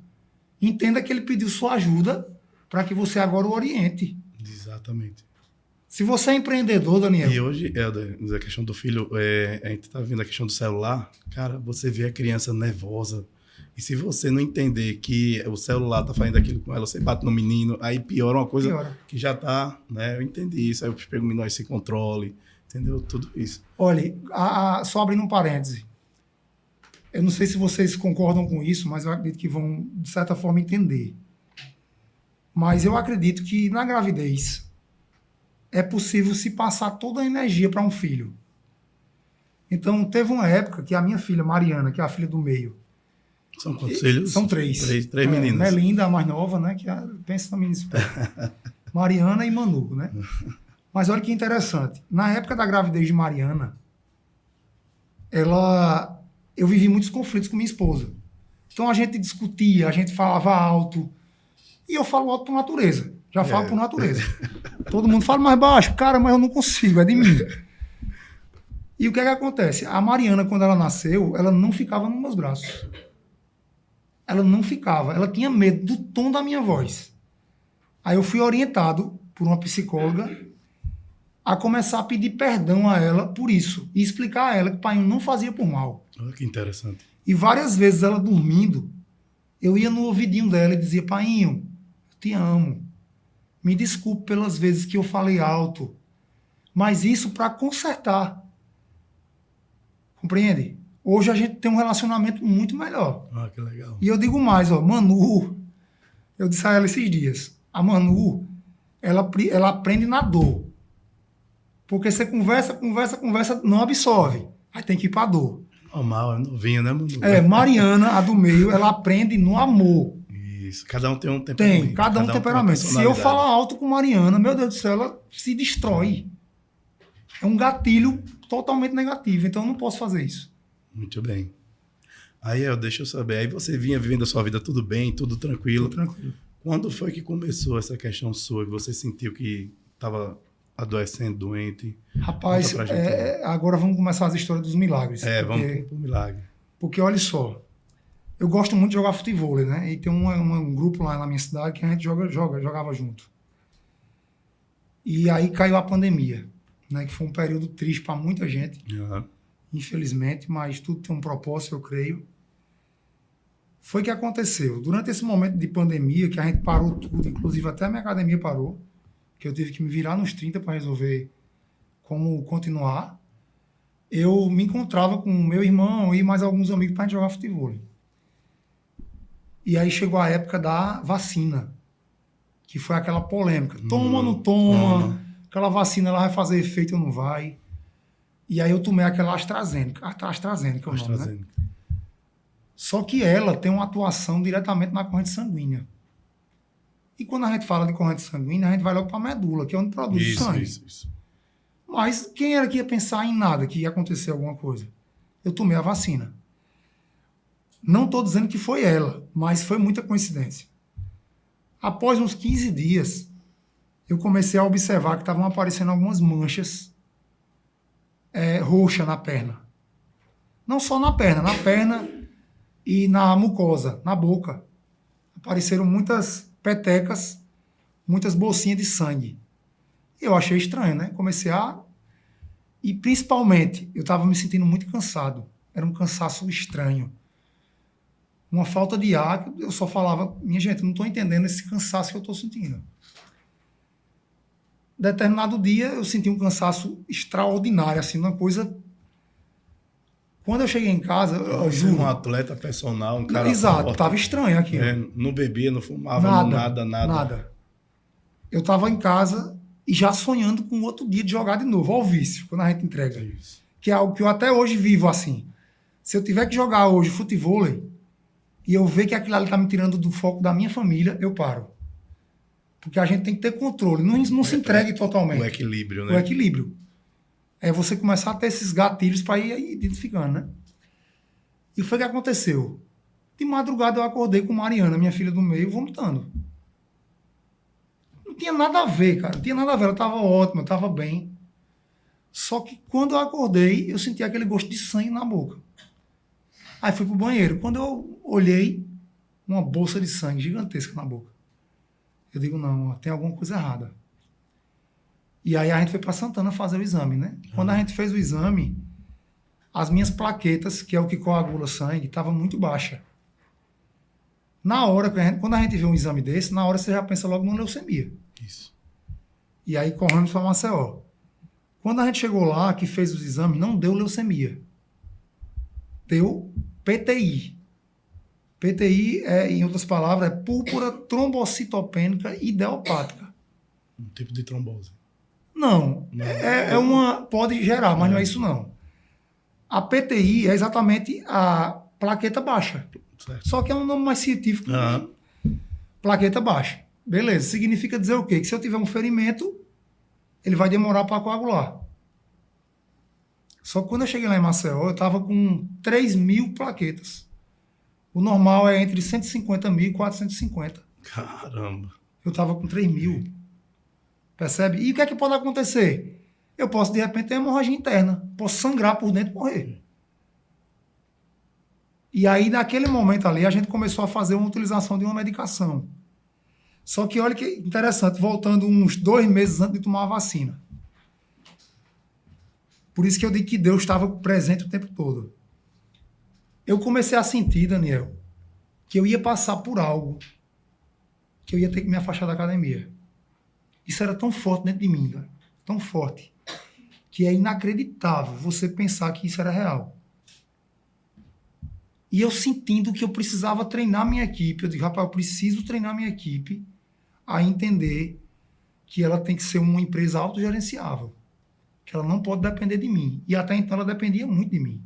Entenda que ele pediu sua ajuda para que você agora o oriente. Exatamente. Se você é empreendedor, Daniel... E hoje, Helder, a questão do filho, a gente está vendo a questão do celular, cara, você vê a criança nervosa. E se você não entender que o celular está fazendo aquilo com ela, você bate no menino, aí piora uma coisa que já está, né? Eu entendi isso, aí eu pego o menino, esse controle, entendeu? Tudo isso. Olha, só abrindo um parêntese. Eu não sei se vocês concordam com isso, mas eu acredito que vão, de certa forma, entender. Mas eu acredito que na gravidez é possível se passar toda a energia para um filho. Então, teve uma época que a minha filha, Mariana, que é a filha do meio... São quantos filhos? São três. Três meninas. Melinda, a mais nova, né? Que pensa na menina. Mariana e Manu, né? Mas olha que interessante. Na época da gravidez de Mariana, eu vivi muitos conflitos com minha esposa. Então a gente discutia, a gente falava alto. E eu falo alto por natureza. Já falo por natureza. Todo mundo fala mais baixo. Cara, mas eu não consigo, é de mim. E o que é que acontece? A Mariana, quando ela nasceu, ela não ficava nos meus braços. ela não ficava. Ela tinha medo do tom da minha voz. Aí eu fui orientado por uma psicóloga a começar a pedir perdão a ela por isso. E explicar a ela que o pai não fazia por mal. Olha que interessante. E várias vezes ela dormindo, eu ia no ouvidinho dela e dizia, painho, eu te amo. Me desculpe pelas vezes que eu falei alto. Mas isso para consertar. Compreende? Hoje a gente tem um relacionamento muito melhor. Ah, que legal. E eu digo mais, ó, Manu, eu disse a ela esses dias, a Manu, ela aprende na dor. Porque você conversa, não absorve. Aí tem que ir pra dor. Normal, é novinha, né, Manu? Mariana, a do meio, ela aprende no amor. Isso, cada um tem um temperamento. Tem, cada um tem temperamento. Se eu falar alto com Mariana, meu Deus do céu, ela se destrói. É um gatilho totalmente negativo, então eu não posso fazer isso. Muito bem. Aí, deixa eu saber, aí você vinha vivendo a sua vida tudo bem, tudo tranquilo. Tudo tranquilo. Quando foi que começou essa questão sua, que você sentiu que estava adoecendo, doente? Rapaz, agora vamos começar as histórias dos milagres. Vamos pro milagre. Porque, olha só, eu gosto muito de jogar futebol, né? E tem um grupo lá na minha cidade que a gente jogava junto. E aí caiu a pandemia, né? Que foi um período triste para muita gente, infelizmente, mas tudo tem um propósito, eu creio. Foi o que aconteceu. Durante esse momento de pandemia, que a gente parou tudo, inclusive até a minha academia parou, que eu tive que me virar nos 30 para resolver como continuar, eu me encontrava com meu irmão e mais alguns amigos para a gente jogar futebol. E aí chegou a época da vacina, que foi aquela polêmica. Toma, não toma? Aquela vacina ela vai fazer efeito ou não vai? E aí eu tomei aquela AstraZeneca é o nome, né? Só que ela tem uma atuação diretamente na corrente sanguínea. E quando a gente fala de corrente sanguínea, a gente vai logo para a medula, que é onde produz sangue. Isso. Mas quem era que ia pensar em nada, que ia acontecer alguma coisa? Eu tomei a vacina. Não estou dizendo que foi ela, mas foi muita coincidência. Após uns 15 dias, eu comecei a observar que estavam aparecendo algumas manchas roxas na perna. Não só na perna e na mucosa, na boca. Apareceram muitas petecas, muitas bolsinhas de sangue. Eu achei estranho, né? Comecei a... E, principalmente, eu estava me sentindo muito cansado. Era um cansaço estranho. Uma falta de ar, eu só falava, minha gente, eu não estou entendendo esse cansaço que eu estou sentindo. Determinado dia, eu senti um cansaço extraordinário, assim, uma coisa... Quando eu cheguei em casa, eu juro... Um atleta personal, um cara Exato, forte, estava estranho aqui. Não bebia, não fumava, nada. Eu estava em casa e já sonhando com outro dia de jogar de novo, ao vício, quando a gente entrega. Isso. Que é algo que eu até hoje vivo assim. Se eu tiver que jogar hoje futebol e eu ver que aquilo ali está me tirando do foco da minha família, eu paro. Porque a gente tem que ter controle, não se entregue totalmente. O equilíbrio, né? O equilíbrio. É você começar a ter esses gatilhos para ir identificando, né? E foi o que aconteceu. De madrugada eu acordei com Mariana, minha filha do meio, vomitando. Não tinha nada a ver, cara. Não tinha nada a ver. Ela estava ótima, eu estava bem. Só que quando eu acordei, eu senti aquele gosto de sangue na boca. Aí fui pro banheiro. Quando eu olhei, uma bolsa de sangue gigantesca na boca. Eu digo, não, tem alguma coisa errada. E aí a gente foi para Santana fazer o exame, né? Quando a gente fez o exame, as minhas plaquetas, que é o que coagula sangue, estavam muito baixas. Na hora, quando a gente vê um exame desse, na hora você já pensa logo numa leucemia. Isso. E aí corremos para Maceió. Quando a gente chegou lá, que fez os exames, não deu leucemia. Deu PTI. PTI, em outras palavras, é púrpura trombocitopênica idiopática. Um tipo de trombose. Não. É uma... Pode gerar, mas não é isso não. A PTI é exatamente a plaqueta baixa. Certo. Só que é um nome mais científico. Plaqueta baixa. Beleza. Significa dizer o quê? Que se eu tiver um ferimento, ele vai demorar para coagular. Só que quando eu cheguei lá em Maceió, eu estava com 3.000 plaquetas. O normal é entre 150.000 e 450. Caramba. Eu estava com 3.000. Percebe? E o que é que pode acontecer? Eu posso, de repente, ter hemorragia interna. Posso sangrar por dentro e morrer. E aí, naquele momento ali, a gente começou a fazer uma utilização de uma medicação. Só que olha que interessante, voltando uns 2 meses antes de tomar a vacina. Por isso que eu digo que Deus estava presente o tempo todo. Eu comecei a sentir, Daniel, que eu ia passar por algo, que eu ia ter que me afastar da academia. Isso era tão forte dentro de mim, velho, tão forte, que é inacreditável você pensar que isso era real. E eu sentindo que eu precisava treinar minha equipe, eu digo, rapaz, eu preciso treinar minha equipe a entender que ela tem que ser uma empresa autogerenciável, que ela não pode depender de mim. E até então ela dependia muito de mim.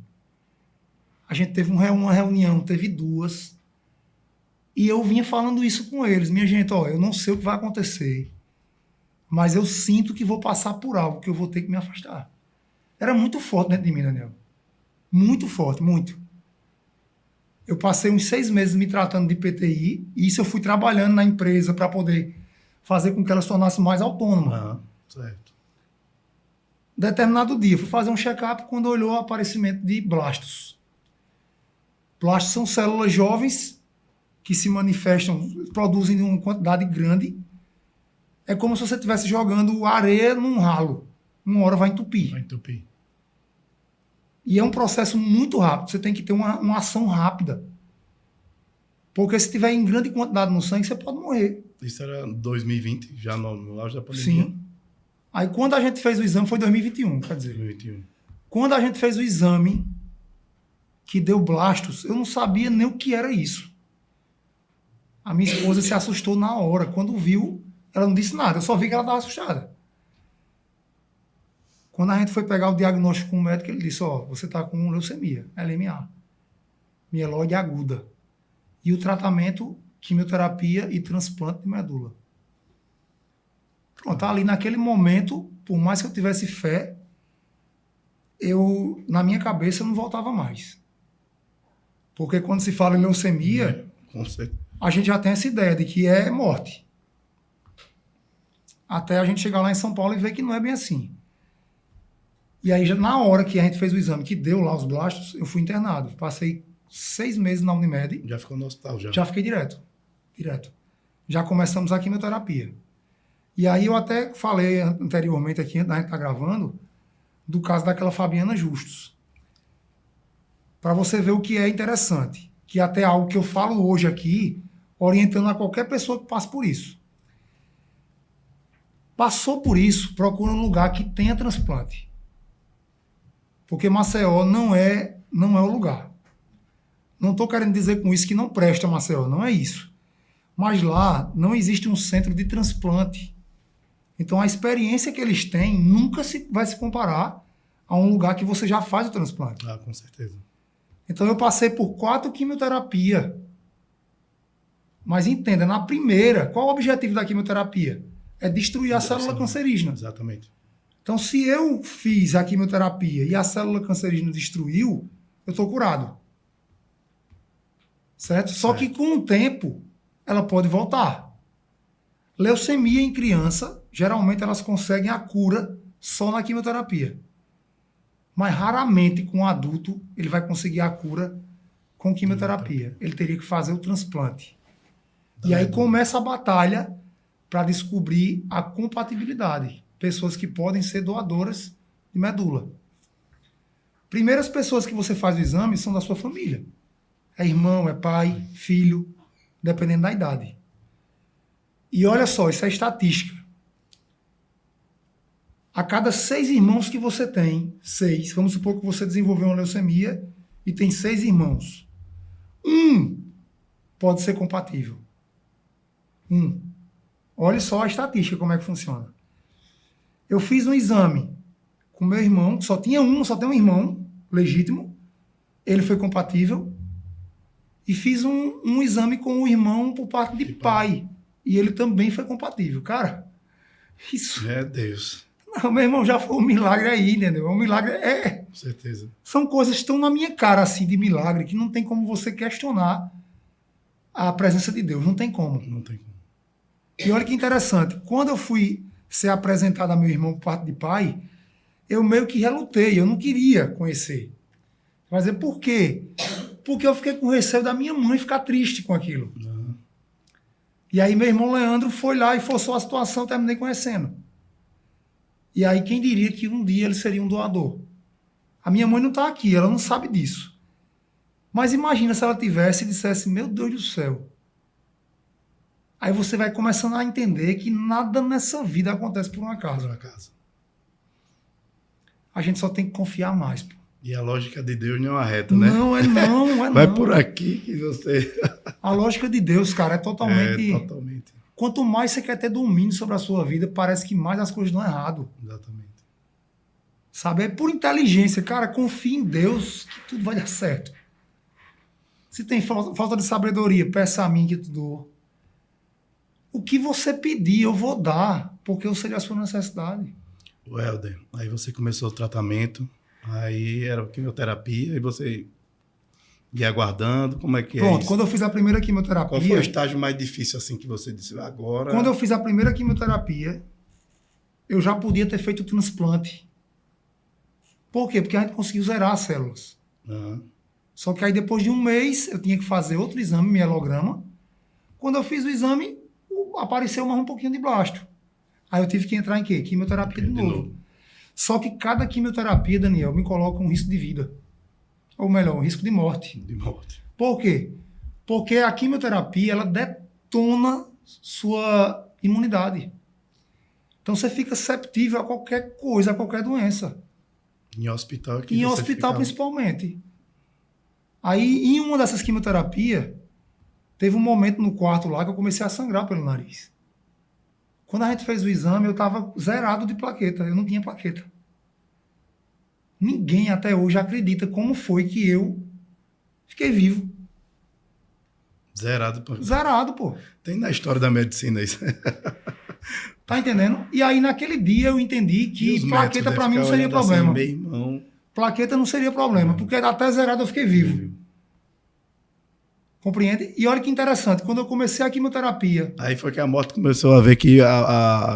A gente teve uma reunião, teve 2, e eu vinha falando isso com eles. Minha gente, ó, eu não sei o que vai acontecer, mas eu sinto que vou passar por algo, que eu vou ter que me afastar. Era muito forte dentro de mim, Daniel. Muito forte, muito. Eu passei uns 6 meses me tratando de PTI, e isso eu fui trabalhando na empresa para poder fazer com que ela se tornasse mais autônoma. Certo. Determinado dia, fui fazer um check-up quando olhou o aparecimento de blastos. Blastos são células jovens que se manifestam, produzem uma quantidade grande. É como se você estivesse jogando areia num ralo. Uma hora vai entupir. Vai entupir. E é um processo muito rápido. Você tem que ter uma ação rápida. Porque se tiver em grande quantidade no sangue, você pode morrer. Isso era 2020, já no auge da pandemia. Sim. Aí quando a gente fez o exame, foi 2021, quer dizer. 2021. Quando a gente fez o exame que deu blastos, eu não sabia nem o que era isso. A minha esposa se assustou na hora. Quando viu, ela não disse nada. Eu só vi que ela estava assustada. Quando a gente foi pegar o diagnóstico com o médico, ele disse, ó, você está com leucemia, LMA, mieloide aguda. E o tratamento, quimioterapia e transplante de medula. Pronto, ali naquele momento, por mais que eu tivesse fé, na minha cabeça, eu não voltava mais. Porque quando se fala em leucemia, a gente já tem essa ideia de que é morte. Até a gente chegar lá em São Paulo e ver que não é bem assim. E aí, já na hora que a gente fez o exame, que deu lá os blastos, eu fui internado. Passei 6 meses na Unimed. Já ficou no hospital, já? Já fiquei direto. Já começamos a quimioterapia. E aí eu até falei anteriormente aqui, antes da gente estar gravando, do caso daquela Fabiana Justus. Para você ver o que é interessante. Que até algo que eu falo hoje aqui, orientando a qualquer pessoa que passe por isso. Passou por isso, procura um lugar que tenha transplante. Porque Maceió não é o lugar. Não estou querendo dizer com isso que não presta Maceió, não é isso. Mas lá não existe um centro de transplante. Então a experiência que eles têm nunca vai se comparar a um lugar que você já faz o transplante. Ah, com certeza. Então eu passei por 4 quimioterapias. Mas entenda, na primeira, qual o objetivo da quimioterapia? É destruir a célula cancerígena. Exatamente. Então, se eu fiz a quimioterapia e a célula cancerígena destruiu, eu estou curado. Certo? Só que com o tempo, ela pode voltar. Leucemia em criança, geralmente elas conseguem a cura só na quimioterapia. Mas raramente com o adulto ele vai conseguir a cura com quimioterapia. Ele teria que fazer o transplante. E aí começa a batalha para descobrir a compatibilidade. Pessoas que podem ser doadoras de medula. Primeiras pessoas que você faz o exame são da sua família. É irmão, é pai, filho, dependendo da idade. E olha só, isso é estatística. A cada 6 irmãos que você tem, 6, vamos supor que você desenvolveu uma leucemia e tem 6 irmãos. 1 pode ser compatível. 1. Olha só a estatística, como é que funciona. Eu fiz um exame com meu irmão, só tem um irmão legítimo, ele foi compatível, e fiz um exame com o irmão por parte de pai, e ele também foi compatível. Cara, isso... É Deus. Não, meu irmão, já foi um milagre aí, entendeu? Um milagre Com certeza. São coisas que estão na minha cara, assim, de milagre, que não tem como você questionar a presença de Deus, não tem como. Não tem como. E olha que interessante, quando eu fui ser apresentado a meu irmão por parte de pai, eu meio que relutei, eu não queria conhecer. Mas é por quê? Porque eu fiquei com receio da minha mãe ficar triste com aquilo. Uhum. E aí meu irmão Leandro foi lá e forçou a situação, terminei conhecendo. E aí quem diria que um dia ele seria um doador? A minha mãe não está aqui, ela não sabe disso. Mas imagina se ela tivesse e dissesse, meu Deus do céu. Aí você vai começando a entender que nada nessa vida acontece por um acaso. Por acaso. A gente só tem que confiar mais. Pô. E a lógica de Deus não é reta, né? Não, é não. Vai por aqui que você... A lógica de Deus, cara, é totalmente... totalmente. Quanto mais você quer ter domínio sobre a sua vida, parece que mais as coisas dão errado. Exatamente. Sabe? É por inteligência. Cara, confie em Deus que tudo vai dar certo. Se tem falta de sabedoria, peça a mim que eu te dou. O que você pedir, eu vou dar, porque eu sei a sua necessidade. O Helder, aí você começou o tratamento, aí era quimioterapia, e você ia aguardando, como é que é Pronto, isso? quando eu fiz a primeira quimioterapia... Qual foi o estágio mais difícil, assim, que você disse agora? Quando eu fiz a primeira quimioterapia, eu já podia ter feito o transplante. Por quê? Porque a gente conseguiu zerar as células. Uhum. Só que aí depois de um mês, eu tinha que fazer outro exame, mielograma. Quando eu fiz o exame, apareceu mais um pouquinho de blasto. Aí eu tive que entrar em quê? Quimioterapia de novo. Só que cada quimioterapia, Daniel, me coloca um risco de vida. Ou melhor, um risco de morte. De morte. Por quê? Porque a quimioterapia, ela detona sua imunidade. Então você fica susceptível a qualquer coisa, a qualquer doença. Em hospital aqui. Em hospital, principalmente. Aí, em uma dessas quimioterapias, teve um momento no quarto lá que eu comecei a sangrar pelo nariz. Quando a gente fez o exame, eu estava zerado de plaqueta. Eu não tinha plaqueta. Ninguém até hoje acredita como foi que eu fiquei vivo. Zerado, pô. Zerado, pô. Tem na história da medicina isso. Tá entendendo? E aí, naquele dia, eu entendi que plaqueta para mim não seria problema. Assim, meu irmão. Plaqueta não seria problema, porque até zerado eu fiquei vivo. Compreende? E olha que interessante, quando eu comecei a quimioterapia... Aí foi que a morte começou a ver que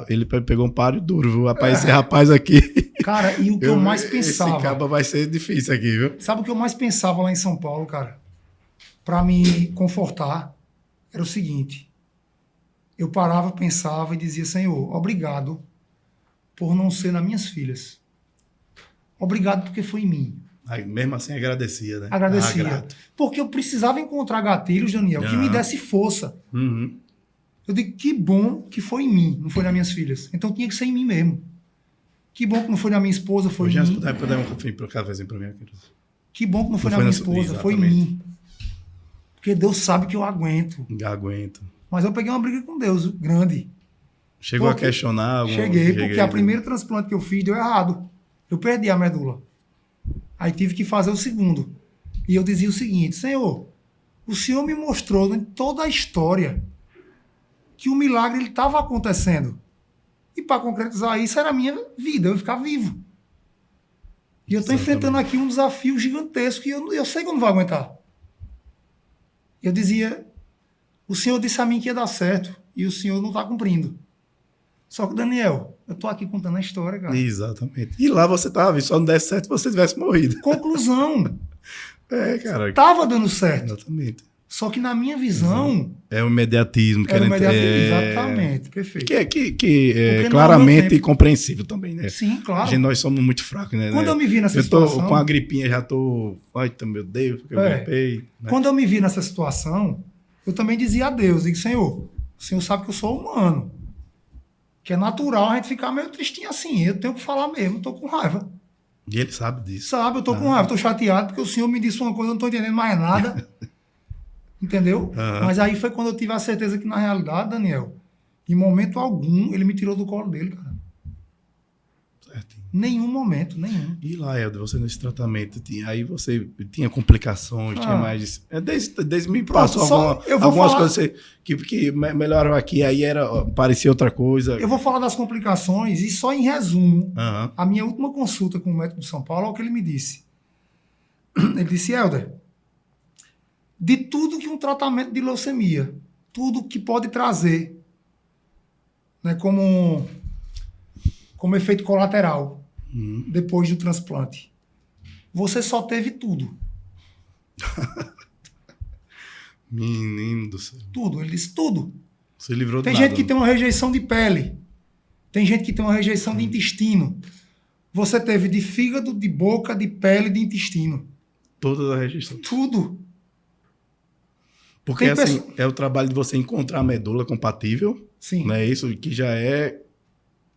ele pegou um páreo duro, viu? Rapaz, esse rapaz aqui... Cara, e o que eu mais pensava... Esse cabo vai ser difícil aqui, viu? Sabe o que eu mais pensava lá em São Paulo, cara? Pra me confortar, era o seguinte. Eu parava, pensava e dizia, Senhor, obrigado por não ser nas minhas filhas. Obrigado porque foi em mim. Aí, mesmo assim, agradecia, né? Agradecia. Porque eu precisava encontrar gatilhos, Daniel, que me desse força. Uhum. Eu digo, que bom que foi em mim, não foi nas minhas filhas. Então tinha que ser em mim mesmo. Que bom que não foi na minha esposa, foi em mim. Pode dar um cafezinho pra mim aqui. Que bom que não foi na minha esposa, foi em mim. Porque Deus sabe que eu aguento. Aguento. Mas eu peguei uma briga com Deus grande. Chegou a questionar? Cheguei, porque a primeira transplante que eu fiz deu errado. Eu perdi a medula. Aí tive que fazer o segundo. E eu dizia o seguinte, Senhor, o Senhor me mostrou em toda a história que o milagre estava acontecendo. E para concretizar isso era a minha vida, eu ia ficar vivo. E eu estou enfrentando aqui um desafio gigantesco que eu sei que eu não vou aguentar. Eu dizia, o Senhor disse a mim que ia dar certo e o Senhor não está cumprindo. Só que, Daniel, eu tô aqui contando a história, cara. Exatamente. E lá você tava, só não desse certo se você tivesse morrido. Conclusão. Cara. Tava dando certo. Exatamente. Só que na minha visão... É o imediatismo. Exatamente, perfeito. Que é claramente compreensível também, né? Sim, claro. Nós somos muito fracos, né? Quando eu me vi nessa situação... Eu tô com a gripinha, já tô... Ai, meu Deus, porque eu gripei. Né? Quando eu me vi nessa situação, eu também dizia a Deus, digo, Senhor, o Senhor sabe que eu sou humano. Que é natural a gente ficar meio tristinho assim. Eu tenho que falar mesmo, tô com raiva. E ele sabe disso. Sabe, eu tô com raiva, tô chateado, porque o Senhor me disse uma coisa, eu não tô entendendo mais nada. Entendeu? Mas aí foi quando eu tive a certeza que, na realidade, Daniel, em momento algum, ele me tirou do colo dele, cara. Certinho. Nenhum momento, nenhum. E lá, Helder, você nesse tratamento, aí você tinha complicações, tinha mais... Desde me passou algumas coisas que melhoraram aqui, aí parecia outra coisa. Eu vou falar das complicações e só em resumo, a minha última consulta com o médico de São Paulo, é o que ele me disse. Ele disse, Helder, de tudo que um tratamento de leucemia, tudo que pode trazer, né, como efeito colateral, depois do transplante, você só teve tudo. Menino do céu. Tudo. Ele disse tudo. Se livrou de Tem nada. gente que tem uma rejeição de pele. Tem gente que tem uma rejeição de intestino. Você teve de fígado, de boca, de pele, de intestino. Todas as rejeições. Tudo. Porque Tem assim, pessoa- é o trabalho de você encontrar a medula compatível, Sim. não é isso? Que já é...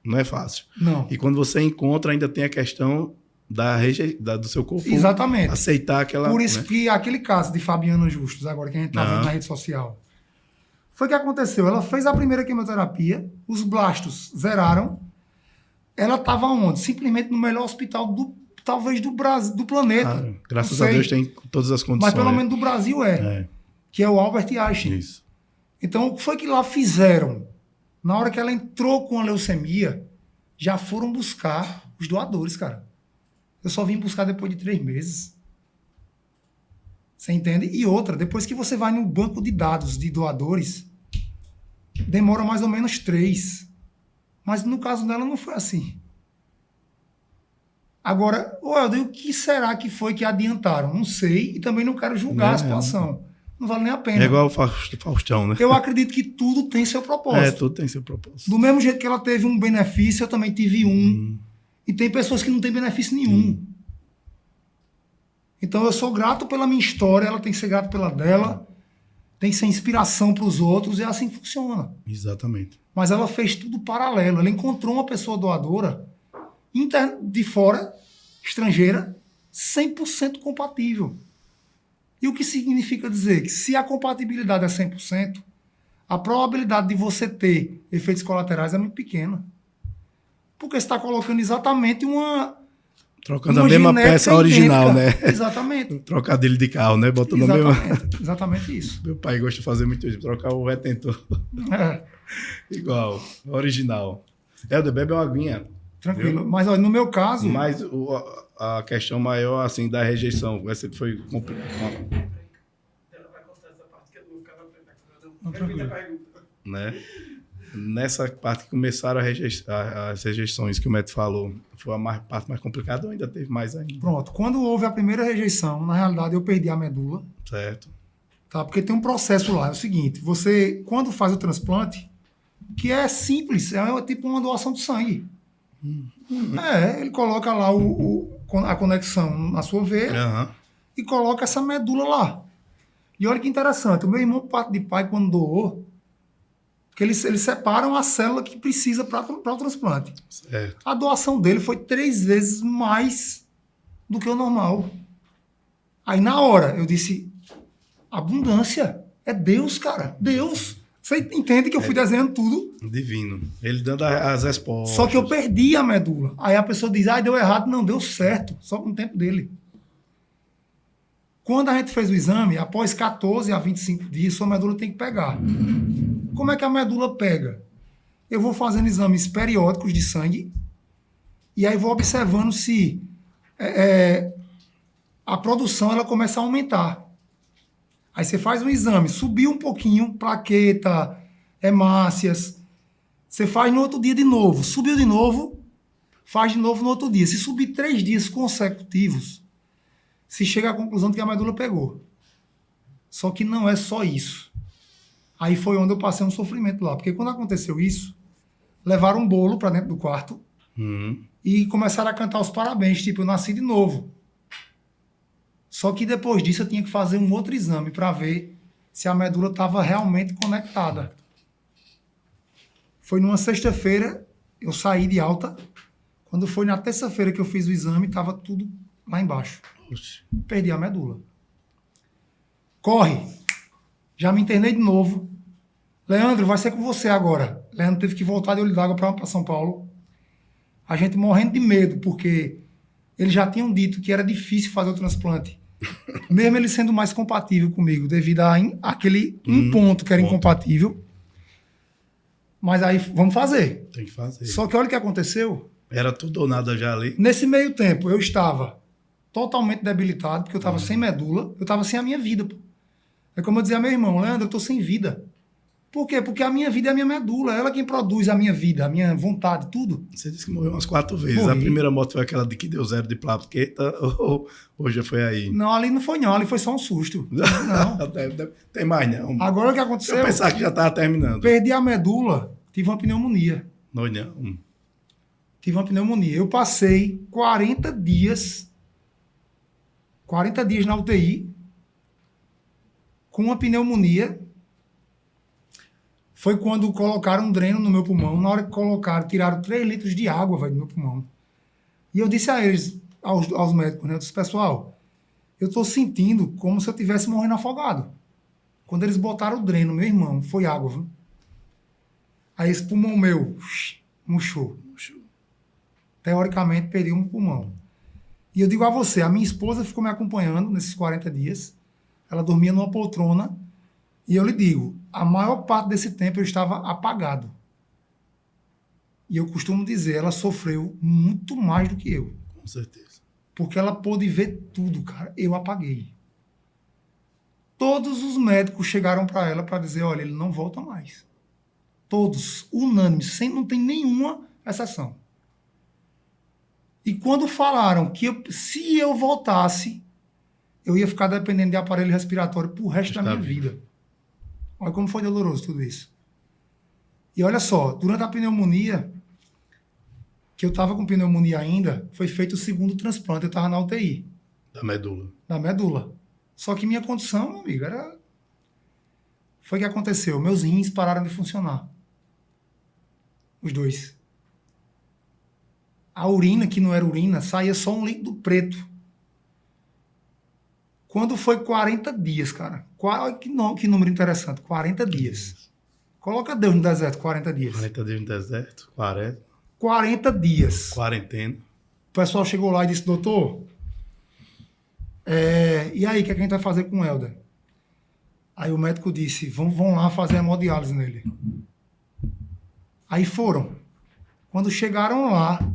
Não é fácil. Não. E quando você encontra, ainda tem a questão do seu corpo Exatamente. aceitar aquela... Por isso né? que aquele caso de Fabiana Justus, agora que a gente está vendo na rede social, foi o que aconteceu. Ela fez a primeira quimioterapia, os blastos zeraram. Ela estava onde? Simplesmente no melhor hospital talvez do Brasil, do planeta. Graças Não a sei. Deus tem todas as condições. Mas pelo menos do Brasil É, que é o Albert Einstein. isso. Então, o que foi que lá fizeram? Na hora que ela entrou com a leucemia, já foram buscar os doadores, cara. Eu só vim buscar depois de 3 meses. Você entende? E outra, depois que você vai no banco de dados de doadores, demora mais ou menos 3. Mas no caso dela não foi assim. Agora, Helder, o que será que foi que adiantaram? Não sei e também não quero julgar a situação. Não vale nem a pena. É igual o Faustão, né? Eu acredito que tudo tem seu propósito. Tudo tem seu propósito. Do mesmo jeito que ela teve um benefício, eu também tive um. E tem pessoas que não têm benefício nenhum. Então eu sou grato pela minha história, ela tem que ser grata pela dela, tem que ser inspiração para os outros, e é assim que funciona. Exatamente. Mas ela fez tudo paralelo. Ela encontrou uma pessoa doadora de fora, estrangeira, 100% compatível. E o que significa dizer? Que se a compatibilidade é 100%, a probabilidade de você ter efeitos colaterais é muito pequena. Porque você está colocando exatamente uma Trocando a mesma genética peça original, né? idêntica. Exatamente. Trocadilho de carro, né? Botando a mesma... Exatamente isso. Meu pai gosta de fazer muito isso, trocar o retentor. É, Igual, original. Helder, bebe uma aguinha. tranquilo. Viu? Mas olha, no meu caso... Mas a questão maior, assim, da rejeição, essa foi complicada. Ela vai cortar essa parte que eu não vou ficar na frente da Não, câmera. Repita a tranquilo. pergunta. Né? Nessa parte que começaram as rejeições que o Neto falou, foi a parte mais complicada ou ainda teve mais ainda? Pronto. Quando houve a primeira rejeição, na realidade eu perdi a medula. Certo. Tá? Porque tem um processo lá. É o seguinte, você, quando faz o transplante, que é simples, é tipo uma doação de sangue. Ele coloca lá a conexão na sua veia Aham. e coloca essa medula lá. E olha que interessante, o meu irmão, por parte de pai, quando doou, que eles separam a célula que precisa para o transplante. Certo. A doação dele foi 3 vezes mais do que o normal. Aí, na hora, eu disse, abundância. É Deus, cara. Deus. Você entende que eu fui desenhando tudo, Divino. Ele dando as respostas. só que eu perdi a medula. Aí a pessoa diz, deu errado. Não, deu certo. Só com o tempo dele. Quando a gente fez o exame, após 14 a 25 dias, sua medula tem que pegar. Como é que a medula pega? Eu vou fazendo exames periódicos de sangue e aí vou observando se a produção ela começa a aumentar. Aí você faz um exame, subiu um pouquinho, plaqueta, hemácias. Você faz no outro dia de novo. Subiu de novo, faz de novo no outro dia. Se subir 3 dias consecutivos, se chega à conclusão de que a medula pegou. Só que não é só isso. Aí foi onde eu passei um sofrimento lá. Porque quando aconteceu isso, levaram um bolo para dentro do quarto e começaram a cantar os parabéns. Tipo, eu nasci de novo. Só que depois disso eu tinha que fazer um outro exame para ver se a medula estava realmente conectada. Foi numa sexta-feira, eu saí de alta. Quando foi na terça-feira que eu fiz o exame, estava tudo lá embaixo. Oxe. Perdi a medula. Corre. Já me internei de novo. Leandro, vai ser com você agora. Leandro teve que voltar de Olho d'Água para São Paulo. A gente morrendo de medo, porque eles já tinham dito que era difícil fazer o transplante. Mesmo ele sendo mais compatível comigo, devido àquele ponto que era incompatível. Mas aí, vamos fazer. Tem que fazer. Só que olha o que aconteceu. Era tudo ou nada já ali. Nesse meio tempo, eu estava totalmente debilitado, porque eu estava sem medula, eu estava sem a minha vida. Pô. É como eu dizia a meu irmão, Leandro, eu estou sem vida. Por quê? Porque a minha vida é a minha medula. Ela é quem produz a minha vida, a minha vontade, tudo. Você disse que morreu umas 4 vezes. Morri. A primeira moto foi aquela de que deu 0 de plaqueta ou já foi aí? Não, ali não foi não. Ali foi só um susto. Não. Tem mais não. Agora o que Eu aconteceu? pensava que já estava terminando. Perdi a medula, tive uma pneumonia. Não, não. Tive uma pneumonia. Eu passei 40 dias na UTI com uma pneumonia. Foi quando colocaram um dreno no meu pulmão. Na hora que colocaram, tiraram 3 litros de água, velho, do meu pulmão. E eu disse a eles, aos médicos, né? Eu disse, pessoal, eu tô sentindo como se eu estivesse morrendo afogado. Quando eles botaram o dreno, meu irmão, foi água, viu? Aí esse pulmão meu murchou. Teoricamente, perdi um pulmão. E eu digo a você, a minha esposa ficou me acompanhando nesses 40 dias. Ela dormia numa poltrona. E eu lhe digo, a maior parte desse tempo eu estava apagado. E eu costumo dizer, ela sofreu muito mais do que eu. Com certeza. Porque ela pôde ver tudo, cara. Eu apaguei. Todos os médicos chegaram para ela para dizer, olha, ele não volta mais. Todos, unânimes, sem, não tem nenhuma exceção. E quando falaram que se eu voltasse, eu ia ficar dependendo de aparelho respiratório pro resto da minha vida. Olha como foi doloroso tudo isso. E olha só, durante a pneumonia, que eu estava com pneumonia ainda, foi feito o segundo transplante, eu estava na UTI. Da medula. Da medula. Só que minha condição, meu amigo, era... Foi o que aconteceu, meus rins pararam de funcionar. Os 2. A urina, que não era urina, saía só um líquido preto. Quando foi 40 dias, cara. Que número interessante. 40 dias. Coloca Deus no deserto, 40 dias. 40 dias no deserto, 40 dias. quarentena. O pessoal chegou lá e disse, doutor, e aí, o que a gente vai fazer com o Helder? Aí o médico disse, vão lá fazer a hemodiálise nele. Aí foram. Quando chegaram lá,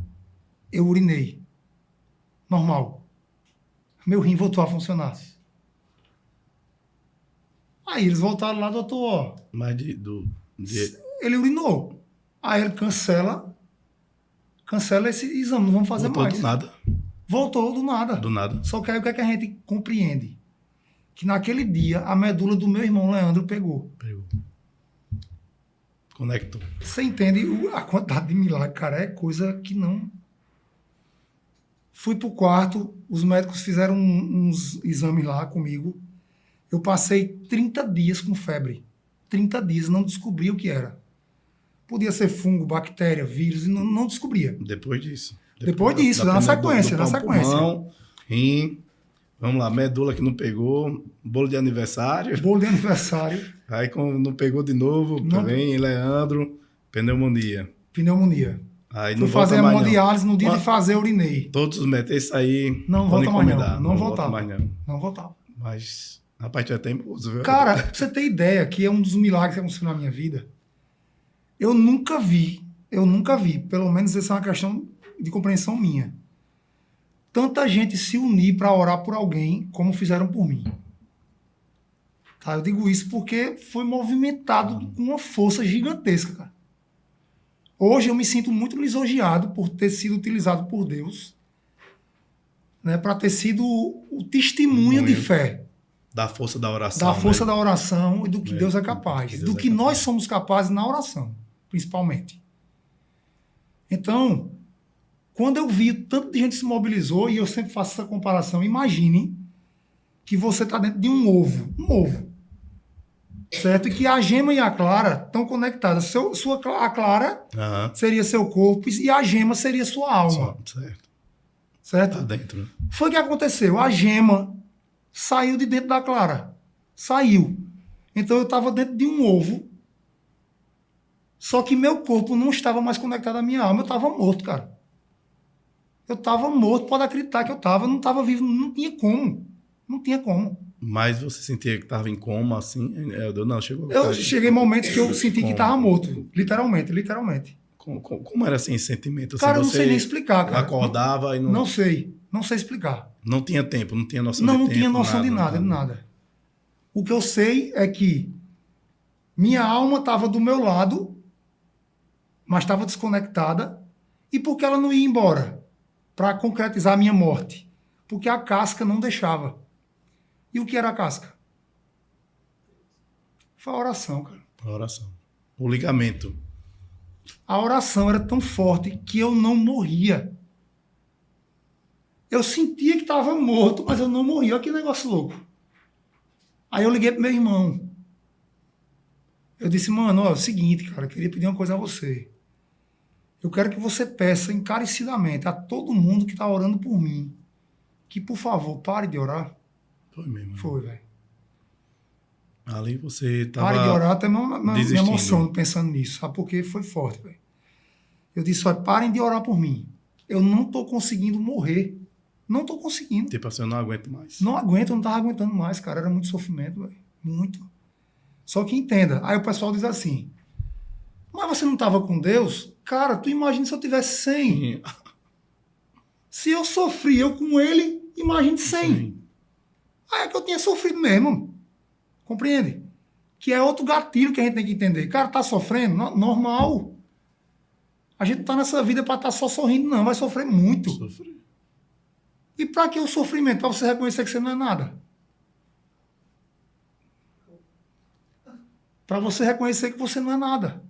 eu urinei. Normal. Meu rim voltou a funcionar. Aí eles voltaram lá, doutor, ó. Mas Ele urinou. Aí ele cancela esse exame, não vamos fazer voltou mais. do nada. Voltou do nada. Do nada. Só que aí o que é que a gente compreende? Que naquele dia a medula do meu irmão Leandro pegou. Conectou. Você entende a quantidade de milagre, cara? É coisa que não... Fui pro quarto, os médicos fizeram uns exames lá comigo. Eu passei 30 dias com febre. 30 dias, não descobri o que era. Podia ser fungo, bactéria, vírus, e não descobria. Depois disso. Depois disso, na sequência, na sequência. Pulmão, rim, vamos lá, medula que não pegou, bolo de aniversário. Bolo de aniversário. Aí quando não pegou de novo, Não. vem Leandro, pneumonia. Pneumonia. Aí Fui não volta fazer a mais hemodiálise, no dia Ó, de fazer, urinei. Todos os médicos, isso aí Não podem volta mais não. encomendar. Não volta voltava. mais não. Não voltava. Mas, rapaz, tu é teimoso, viu? Cara, pra você ter ideia, que é um dos milagres que aconteceu na minha vida, eu nunca vi, pelo menos essa é uma questão de compreensão minha, tanta gente se unir para orar por alguém como fizeram por mim. Tá? Eu digo isso porque foi movimentado com uma força gigantesca, cara. Hoje eu me sinto muito lisonjeado por ter sido utilizado por Deus, né, para ter sido o testemunho de fé. Da força da oração. Da força né? da oração e do que Deus é capaz. Deus Do é que capaz. nós somos capazes na oração, principalmente. Então, quando eu vi tanto de gente se mobilizou, e eu sempre faço essa comparação, imagine que você está dentro de um ovo, certo? E que a gema e a clara estão conectadas. A clara Aham. seria seu corpo e a gema seria sua alma, Certo. certo? Tá dentro. Né? Foi o que aconteceu. A gema saiu de dentro da clara. Saiu. Então eu estava dentro de um ovo. Só que meu corpo não estava mais conectado à minha alma. Eu estava morto, cara. Eu estava morto. Pode acreditar que eu estava. Eu não estava vivo. Não tinha como. Não tinha como. Mas você sentia que estava em coma, assim? Não, chegou. Eu cheguei em momentos que eu senti que estava morto. Literalmente. Como era assim esse sentimento? Assim, Cara, eu não você sei nem explicar, cara. acordava e não... Não sei. Não sei explicar. Não tinha tempo, não tinha noção Não de tempo. tinha noção de nada. O que eu sei é que Minha alma estava do meu lado, mas estava desconectada. E por que ela não ia embora? Para concretizar a minha morte. Porque a casca não deixava. E o que era a casca? Foi a oração, cara. A oração. O ligamento. A oração era tão forte que eu não morria. Eu sentia que estava morto, mas eu não morria. Olha que negócio louco. Aí eu liguei pro meu irmão. Eu disse, mano, ó, é o seguinte, cara, eu queria pedir uma coisa a você. Eu quero que você peça encarecidamente a todo mundo que está orando por mim que, por favor, pare de orar. Foi mesmo. Foi, velho. Ali você tava Pare de orar, até me desistindo. emociono pensando nisso. Sabe por quê? Foi forte, velho. Eu disse, olha, parem de orar por mim. Eu não estou conseguindo morrer. Não estou conseguindo. Tipo assim, eu não aguento mais. Não aguento, eu não estava aguentando mais, cara. Era muito sofrimento, velho. Muito. Só que entenda. Aí o pessoal diz assim, mas você não estava com Deus? Cara, tu imagina se eu tivesse 100. Se eu sofri, eu com ele, imagine 100. Sim. Aí é que eu tinha sofrido mesmo. Compreende? Que é outro gatilho que a gente tem que entender. Cara, tá sofrendo? Normal. A gente não tá nessa vida para estar só sorrindo, não. Vai sofrer muito. Sofri. E para que o sofrimento? Para você reconhecer que você não é nada. Para você reconhecer que você não é nada.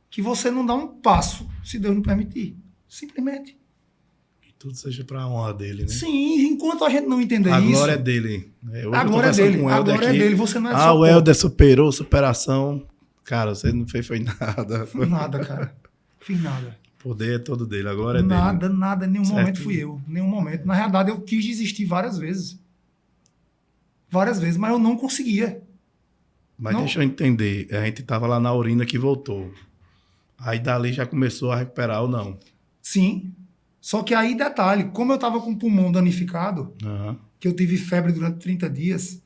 Que você não dá um passo, se Deus não permitir. Simplesmente. Que tudo seja para a honra dele, né? Sim, enquanto a gente não entender A isso... glória é dele. Hoje A eu tô glória é conversando dele. com o A Helder glória é aqui. dele. Você não é O Helder superou, superação. Cara, você não fez foi nada. Nada, cara. Fiz nada. O poder é todo dele, a glória é dele. Nada, em nenhum Certo. momento fui eu. Em nenhum momento. Na realidade, eu quis desistir várias vezes. Várias vezes, mas eu não conseguia. Mas Não. deixa eu entender. A gente tava lá na urina que voltou. Aí dali já começou a recuperar ou não? Sim. Só que aí, detalhe, como eu estava com o pulmão danificado, Aham. que eu tive febre durante 30 dias,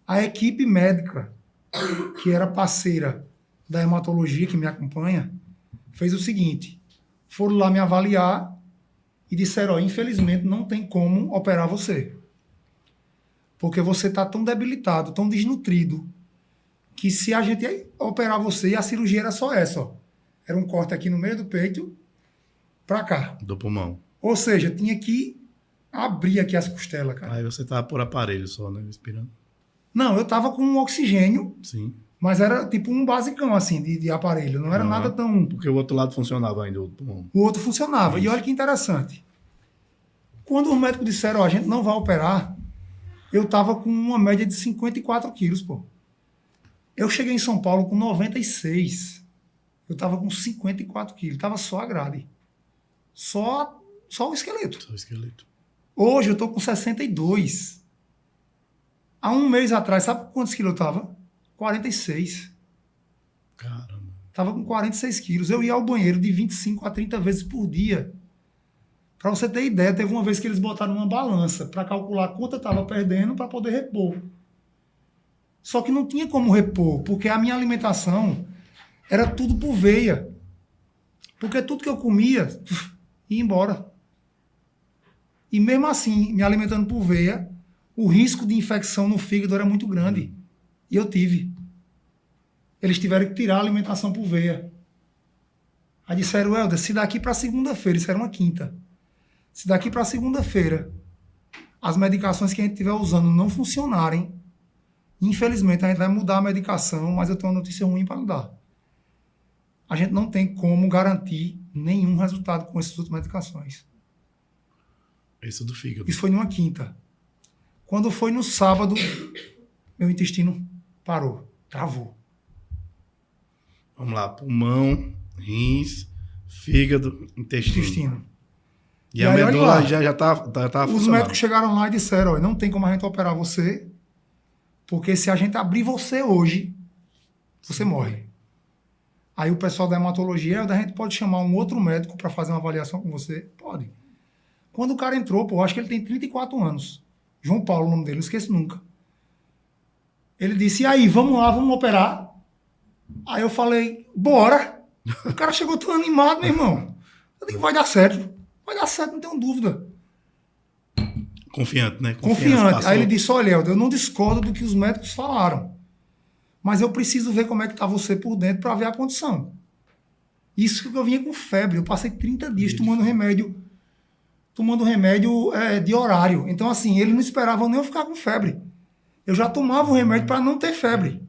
a equipe médica, que era parceira da hematologia que me acompanha, fez o seguinte: foram lá me avaliar e disseram, ó, infelizmente não tem como operar você. Porque você está tão debilitado, tão desnutrido, que se a gente ia operar você, a cirurgia era só essa, ó. Era um corte aqui no meio do peito, pra cá. Do pulmão. Ou seja, tinha que abrir aqui as costelas, cara. Aí você tava por aparelho só, né? Respirando. Não, eu tava com um oxigênio, Sim. mas era tipo um basicão, assim, de aparelho. Não era Aham. nada tão... Porque o outro lado funcionava ainda, o pulmão. O outro funcionava. Isso. E olha que interessante. Quando os médicos disseram, ó, a gente não vai operar, eu tava com uma média de 54 quilos, pô. Eu cheguei em São Paulo com 96. Eu tava com 54 quilos. Tava só a grade. Só o esqueleto. Só o esqueleto. Hoje eu tô com 62. Há um mês atrás, sabe quantos quilos eu tava? 46. Caramba. Tava com 46 quilos. Eu ia ao banheiro de 25 a 30 vezes por dia. Para você ter ideia, teve uma vez que eles botaram uma balança para calcular quanto eu tava perdendo para poder repor. Só que não tinha como repor, porque a minha alimentação era tudo por veia. Porque tudo que eu comia ia embora. E mesmo assim, me alimentando por veia, o risco de infecção no fígado era muito grande. E eu tive. Eles tiveram que tirar a alimentação por veia. Aí disseram, Helder, se daqui para segunda-feira, isso era uma quinta, se daqui para segunda-feira as medicações que a gente estiver usando não funcionarem, infelizmente a gente vai mudar a medicação, mas eu tenho uma notícia ruim para lhe dar. A gente não tem como garantir nenhum resultado com essas outras medicações. Esse é do fígado. Isso foi numa quinta. Quando foi no sábado, meu intestino parou, travou. Vamos lá. Pulmão, rins, fígado, intestino. E a aí, olha medula lá. já tá Os funcionando. médicos chegaram lá e disseram, ó, não tem como a gente operar você, porque se a gente abrir você hoje, você morre. Aí o pessoal da hematologia, a gente pode chamar um outro médico para fazer uma avaliação com você? Pode. Quando o cara entrou, pô, eu acho que ele tem 34 anos. João Paulo, o nome dele, não esqueço nunca. Ele disse, e aí, vamos lá, vamos operar? Aí eu falei, bora. O cara chegou tão animado, meu irmão. Eu digo, vai dar certo. Vai dar certo, não tenho dúvida. Confiante, né? Confiante. Passou. Aí ele disse, olha, Helder, eu não discordo do que os médicos falaram. Mas eu preciso ver como é que está você por dentro para ver a condição. Isso que eu vinha com febre. Eu passei 30 dias tomando remédio de horário. Então, assim, ele não esperava nem eu ficar com febre. Eu já tomava o remédio para não ter febre.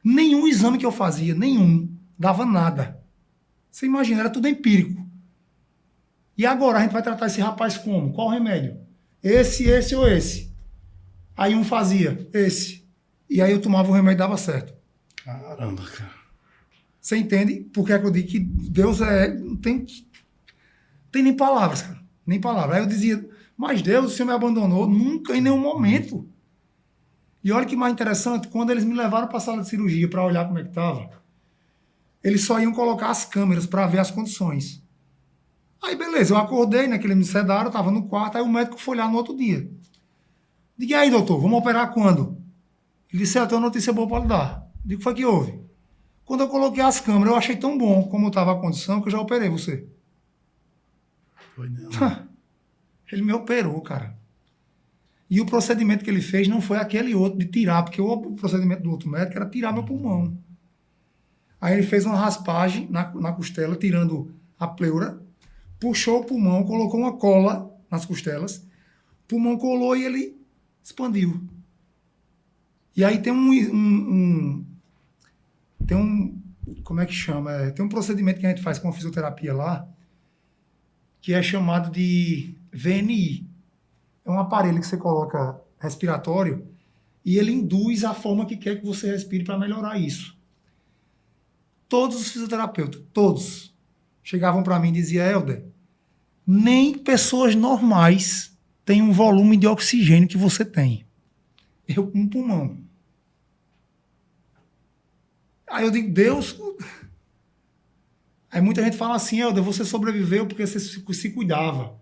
Nenhum exame que eu fazia, nenhum, dava nada. Você imagina, era tudo empírico. E agora a gente vai tratar esse rapaz como? Qual remédio? Esse ou esse? Aí um fazia esse. E aí eu tomava o remédio e dava certo. Caramba, cara. Você entende? Porque é que eu digo que Deus não tem nem palavras, cara. Nem palavras. Aí eu dizia, mas Deus, o Senhor me abandonou? Nunca, em nenhum momento. E olha que mais interessante, quando eles me levaram para a sala de cirurgia para olhar como é que estava, eles só iam colocar as câmeras para ver as condições. Aí beleza, eu acordei, né, que eles me sedaram, eu estava no quarto, aí o médico foi olhar no outro dia. Diga aí, doutor, vamos operar quando? Ele disse, eu tenho uma notícia boa para lhe dar. Digo, foi que houve? Quando eu coloquei as câmeras, eu achei tão bom como estava a condição que eu já operei você. Foi não. Ele me operou, cara. E o procedimento que ele fez não foi aquele outro de tirar, porque o procedimento do outro médico era tirar meu pulmão. Aí ele fez uma raspagem na costela, tirando a pleura, puxou o pulmão, colocou uma cola nas costelas, o pulmão colou e ele expandiu. E aí tem como é que chama? Tem um procedimento que a gente faz com a fisioterapia lá, que é chamado de VNI. É um aparelho que você coloca respiratório e ele induz a forma que quer que você respire para melhorar isso. Todos os fisioterapeutas, todos, chegavam para mim e diziam, Helder, nem pessoas normais têm um volume de oxigênio que você tem. Eu com um pulmão. Aí eu digo, Deus... Aí muita gente fala assim, Helder, você sobreviveu porque você se cuidava.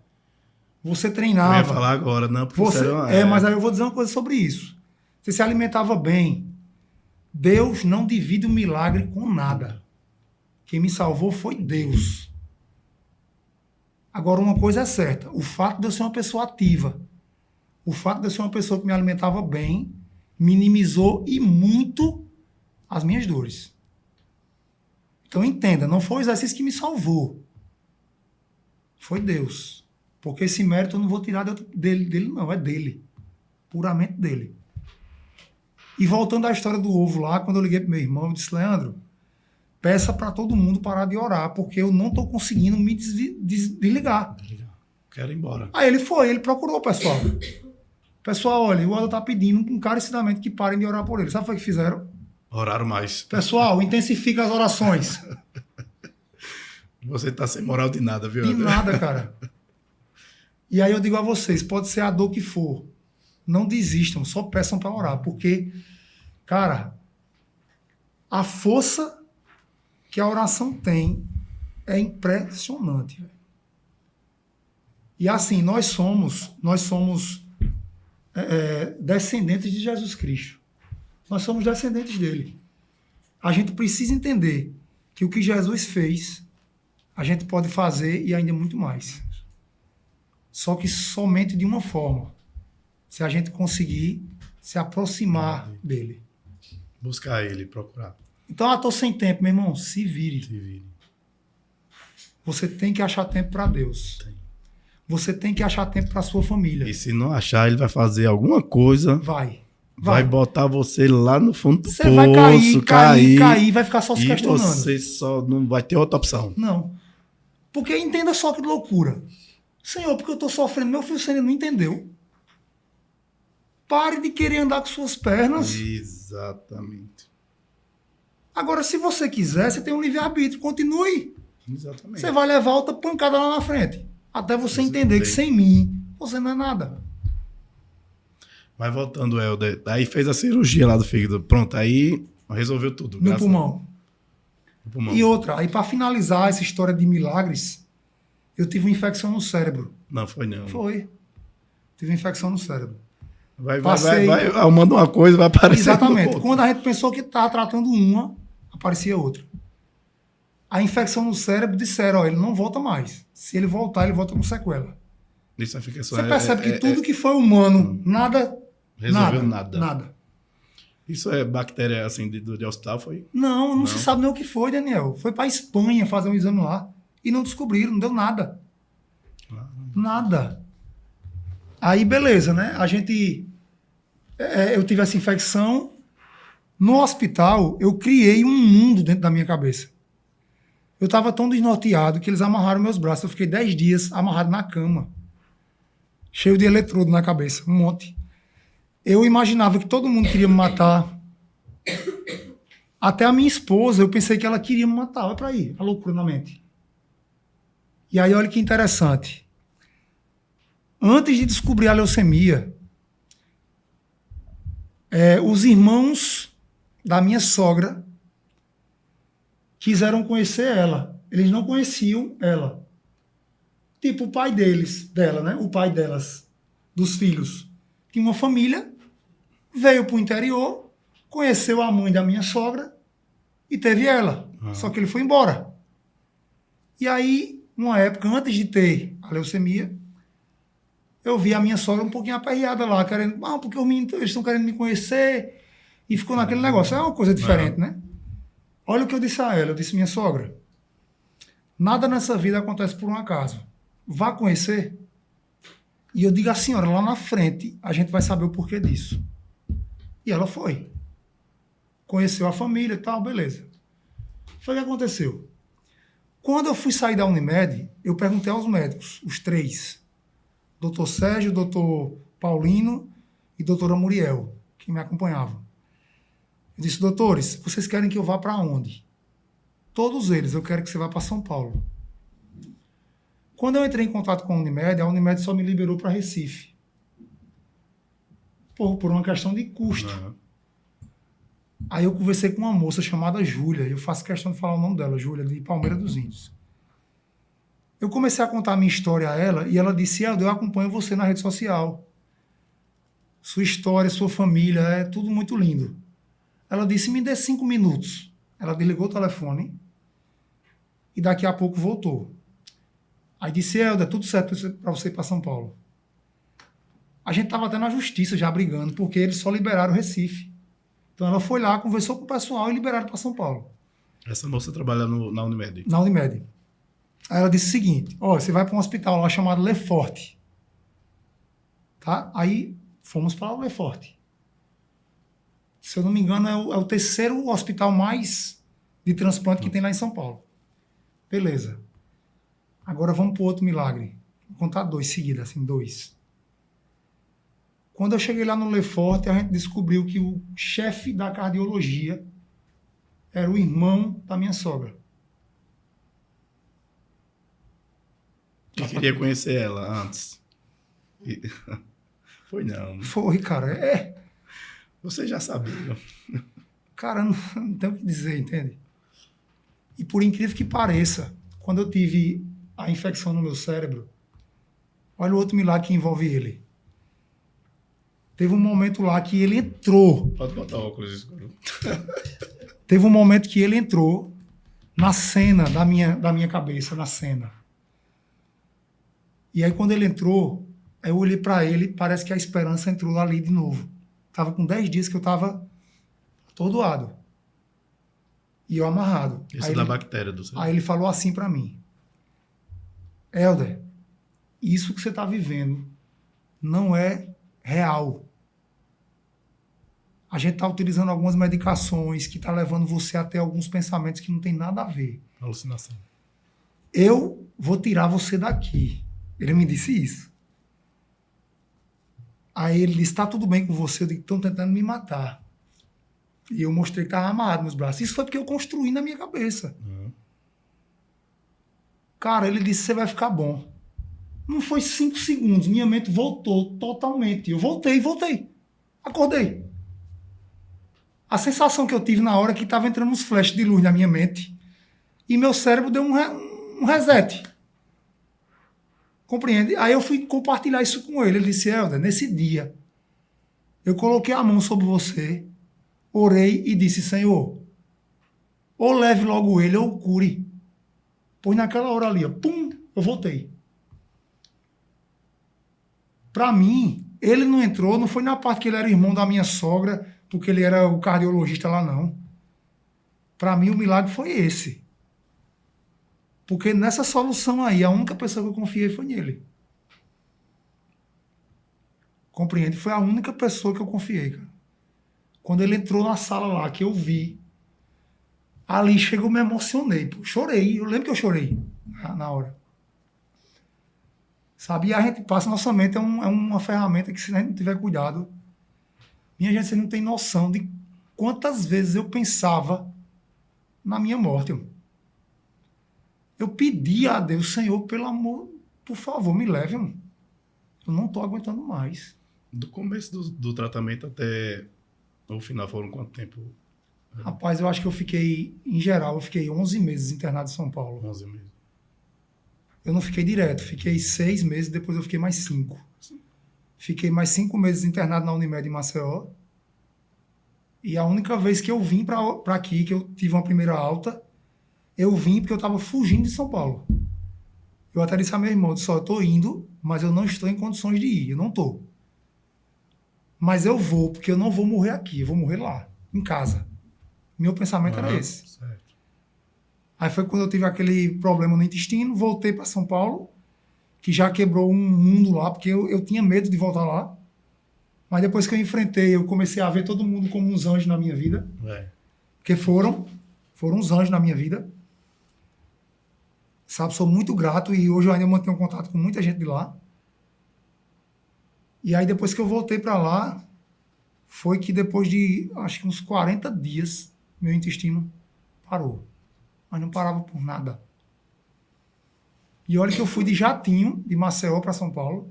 Você treinava. Eu ia falar agora, não, porque mas aí eu vou dizer uma coisa sobre isso. Você se alimentava bem. Deus não divide o milagre com nada. Quem me salvou foi Deus. Agora, uma coisa é certa. O fato de eu ser uma pessoa ativa, o fato de eu ser uma pessoa que me alimentava bem, minimizou e muito as minhas dores. Então, entenda, não foi o exercício que me salvou. Foi Deus. Porque esse mérito eu não vou tirar dele não, é dele. Puramente dele. E voltando à história do ovo lá, quando eu liguei pro meu irmão, eu disse, Leandro, peça para todo mundo parar de orar, porque eu não estou conseguindo me desligar. Quero ir embora. Aí ele procurou o pessoal. Pessoal, olha, o Aldo está pedindo encarecidamente que parem de orar por ele. Sabe o que fizeram? Oraram mais. Pessoal, intensifica as orações. Você tá sem moral de nada, viu? De nada, cara. E aí eu digo a vocês, pode ser a dor que for, não desistam, só peçam para orar, porque, cara, a força que a oração tem é impressionante. Véio. E assim, nós somos descendentes de Jesus Cristo. Nós somos descendentes dele. A gente precisa entender que o que Jesus fez, a gente pode fazer e ainda muito mais. Só que somente de uma forma. Se a gente conseguir se aproximar dele. Buscar ele, procurar. Então, estou sem tempo, meu irmão. Se vire. Você tem que achar tempo para Deus. Tem. Você tem que achar tempo para sua família. E se não achar, ele vai fazer alguma coisa. Vai botar você lá no fundo do você poço. Você vai cair, vai ficar só se questionando. Você só não vai ter outra opção. Não. Porque entenda só que loucura. Senhor, porque eu estou sofrendo. Meu filho, você não entendeu. Pare de querer andar com suas pernas. Exatamente. Agora, se você quiser, você tem um livre-arbítrio. Continue. Exatamente. Você vai levar outra pancada lá na frente. Até você entender que sem mim, você não é nada. Mas voltando, Helder, aí fez a cirurgia lá do fígado. Pronto, aí resolveu tudo. No pulmão. No pulmão. E outra, aí para finalizar essa história de milagres, eu tive uma infecção no cérebro. Não, foi não. Foi. Tive uma infecção no cérebro. Vai arrumando uma coisa, vai aparecer. Exatamente. Quando a gente pensou que estava tratando uma, aparecia outra. A infecção no cérebro, disseram, ele não volta mais. Se ele voltar, ele volta com sequela. Isso fica só, você percebe que tudo que foi humano, nada... Resolveu nada. Nada. Isso é bactéria, assim, de hospital, foi? Não se sabe nem o que foi, Daniel. Foi para Espanha fazer um exame lá. E não descobriram, não deu nada. Nada. Aí, beleza, né? Eu tive essa infecção. No hospital, eu criei um mundo dentro da minha cabeça. Eu estava tão desnorteado que eles amarraram meus braços. Eu fiquei 10 dias amarrado na cama. Cheio de eletrodo na cabeça, um monte. Eu imaginava que todo mundo queria me matar. Até a minha esposa, eu pensei que ela queria me matar. Olha para aí, a loucura na mente. E aí, olha que interessante. Antes de descobrir a leucemia, os irmãos da minha sogra quiseram conhecer ela. Eles não conheciam ela. Tipo, o pai dela, né? O pai delas, dos filhos. Tinha uma família, veio para o interior, conheceu a mãe da minha sogra e teve ela. Só que ele foi embora. E aí, uma época, antes de ter a leucemia, eu vi a minha sogra um pouquinho aperreada lá, querendo, porque os meninos eles estão querendo me conhecer, e ficou naquele negócio. É uma coisa diferente, né? Olha o que eu disse a ela. Eu disse, minha sogra, nada nessa vida acontece por um acaso. Vá conhecer. E eu digo à senhora, lá na frente, a gente vai saber o porquê disso. E ela foi. Conheceu a família e tal, beleza. Foi o que aconteceu. Quando eu fui sair da Unimed, eu perguntei aos médicos, os 3. Doutor Sérgio, doutor Paulino e doutora Muriel, que me acompanhavam. Eu disse, doutores, vocês querem que eu vá para onde? Todos eles, eu quero que você vá para São Paulo. Quando eu entrei em contato com a Unimed só me liberou para Recife. Por uma questão de custo. Aí eu conversei com uma moça chamada Júlia, eu faço questão de falar o nome dela, Júlia, de Palmeira dos Índios. Eu comecei a contar a minha história a ela e ela disse, eu acompanho você na rede social. Sua história, sua família, é tudo muito lindo. Ela disse, me dê 5 minutos. Ela desligou o telefone e daqui a pouco voltou. Aí disse, Helder, tudo certo para você ir para São Paulo. A gente estava até na justiça já brigando, porque eles só liberaram o Recife. Então ela foi lá, conversou com o pessoal e liberaram para São Paulo. Essa moça trabalha na Unimed? Na Unimed. Aí ela disse o seguinte, você vai para um hospital lá chamado Lefort. Tá? Aí fomos para o Lefort. Se eu não me engano, é o terceiro hospital mais de transplante que tem lá em São Paulo. Beleza. Agora vamos para o outro milagre. Vou contar 2 seguidos, assim, 2. Quando eu cheguei lá no Lefort, a gente descobriu que o chefe da cardiologia era o irmão da minha sogra. Eu queria conhecer ela antes. Foi não. Foi, cara. Você já sabia. Cara, não tem o que dizer, entende? E por incrível que pareça, quando eu tive a infecção no meu cérebro, olha o outro milagre que envolve ele. Teve um momento lá que ele entrou. Pode botar óculos escuros. Teve um momento que ele entrou na cena da minha cabeça, na cena. E aí quando ele entrou, eu olhei para ele, parece que a esperança entrou ali de novo. Tava com 10 dias que eu tava atordoado. E eu amarrado. Isso é da bactéria do cérebro. Aí ele falou assim para mim, Helder, isso que você tá vivendo não é real. A gente tá utilizando algumas medicações que tá levando você a ter alguns pensamentos que não tem nada a ver. Alucinação. Eu vou tirar você daqui. Ele me disse isso. Aí ele disse, tá tudo bem com você? Eu disse, estão tentando me matar. E eu mostrei que estava amarrado nos braços. Isso foi porque eu construí na minha cabeça. Cara, ele disse, você vai ficar bom. Não foi 5 segundos. Minha mente voltou totalmente. Eu voltei. Acordei. A sensação que eu tive na hora é que estava entrando uns flashes de luz na minha mente. E meu cérebro deu um reset. Compreende? Aí eu fui compartilhar isso com ele. Ele disse, Helder, nesse dia, eu coloquei a mão sobre você, orei e disse, Senhor, ou leve logo ele ou cure. Pois naquela hora ali, pum, eu voltei. Para mim, ele não entrou, não foi na parte que ele era irmão da minha sogra, porque ele era o cardiologista lá, não. Para mim, o milagre foi esse. Porque nessa solução aí, a única pessoa que eu confiei foi nele. Compreende? Foi a única pessoa que eu confiei, cara. Quando ele entrou na sala lá, que eu vi, ali chegou, me emocionei. Pô. Chorei. Eu lembro que eu chorei na hora. Sabe? E a gente passa, nossa mente é uma ferramenta que, se a gente não tiver cuidado, minha gente, você não tem noção de quantas vezes eu pensava na minha morte. Eu pedi a Deus, Senhor, pelo amor, por favor, me leve. Eu não estou aguentando mais. Do começo do tratamento até o final foram quanto tempo? Rapaz, eu acho que eu fiquei, em geral, eu fiquei 11 meses internado em São Paulo. 11 meses. Eu não fiquei direto, fiquei 6 meses, depois eu fiquei mais 5. Fiquei mais 5 meses internado na Unimed em Maceió. E a única vez que eu vim para aqui, que eu tive uma primeira alta, eu vim porque eu estava fugindo de São Paulo. Eu até disse a meu irmão, eu estou indo, mas eu não estou em condições de ir, eu não estou. Mas eu vou, porque eu não vou morrer aqui, eu vou morrer lá, em casa. Meu pensamento era esse. Certo. Aí foi quando eu tive aquele problema no intestino, voltei para São Paulo, que já quebrou um mundo lá, porque eu tinha medo de voltar lá. Mas depois que eu enfrentei, eu comecei a ver todo mundo como uns anjos na minha vida. Porque foram uns anjos na minha vida. Sabe, sou muito grato e hoje eu ainda mantenho contato com muita gente de lá. E aí depois que eu voltei para lá, foi que depois de, acho que uns 40 dias, meu intestino parou. Mas não parava por nada. E olha que eu fui de jatinho, de Maceió para São Paulo.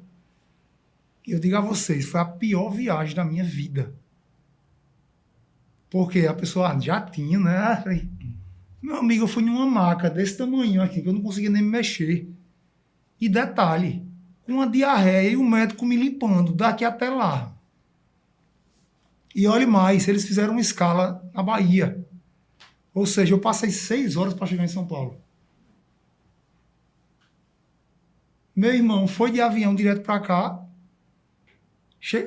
E eu digo a vocês, foi a pior viagem da minha vida. Porque a pessoa, jatinho, né? Meu amigo, eu fui numa maca desse tamanho aqui, que eu não conseguia nem me mexer. E detalhe, com uma diarreia e o médico me limpando daqui até lá. E olhe mais, eles fizeram uma escala na Bahia. Ou seja, eu passei 6 horas para chegar em São Paulo. Meu irmão foi de avião direto para cá,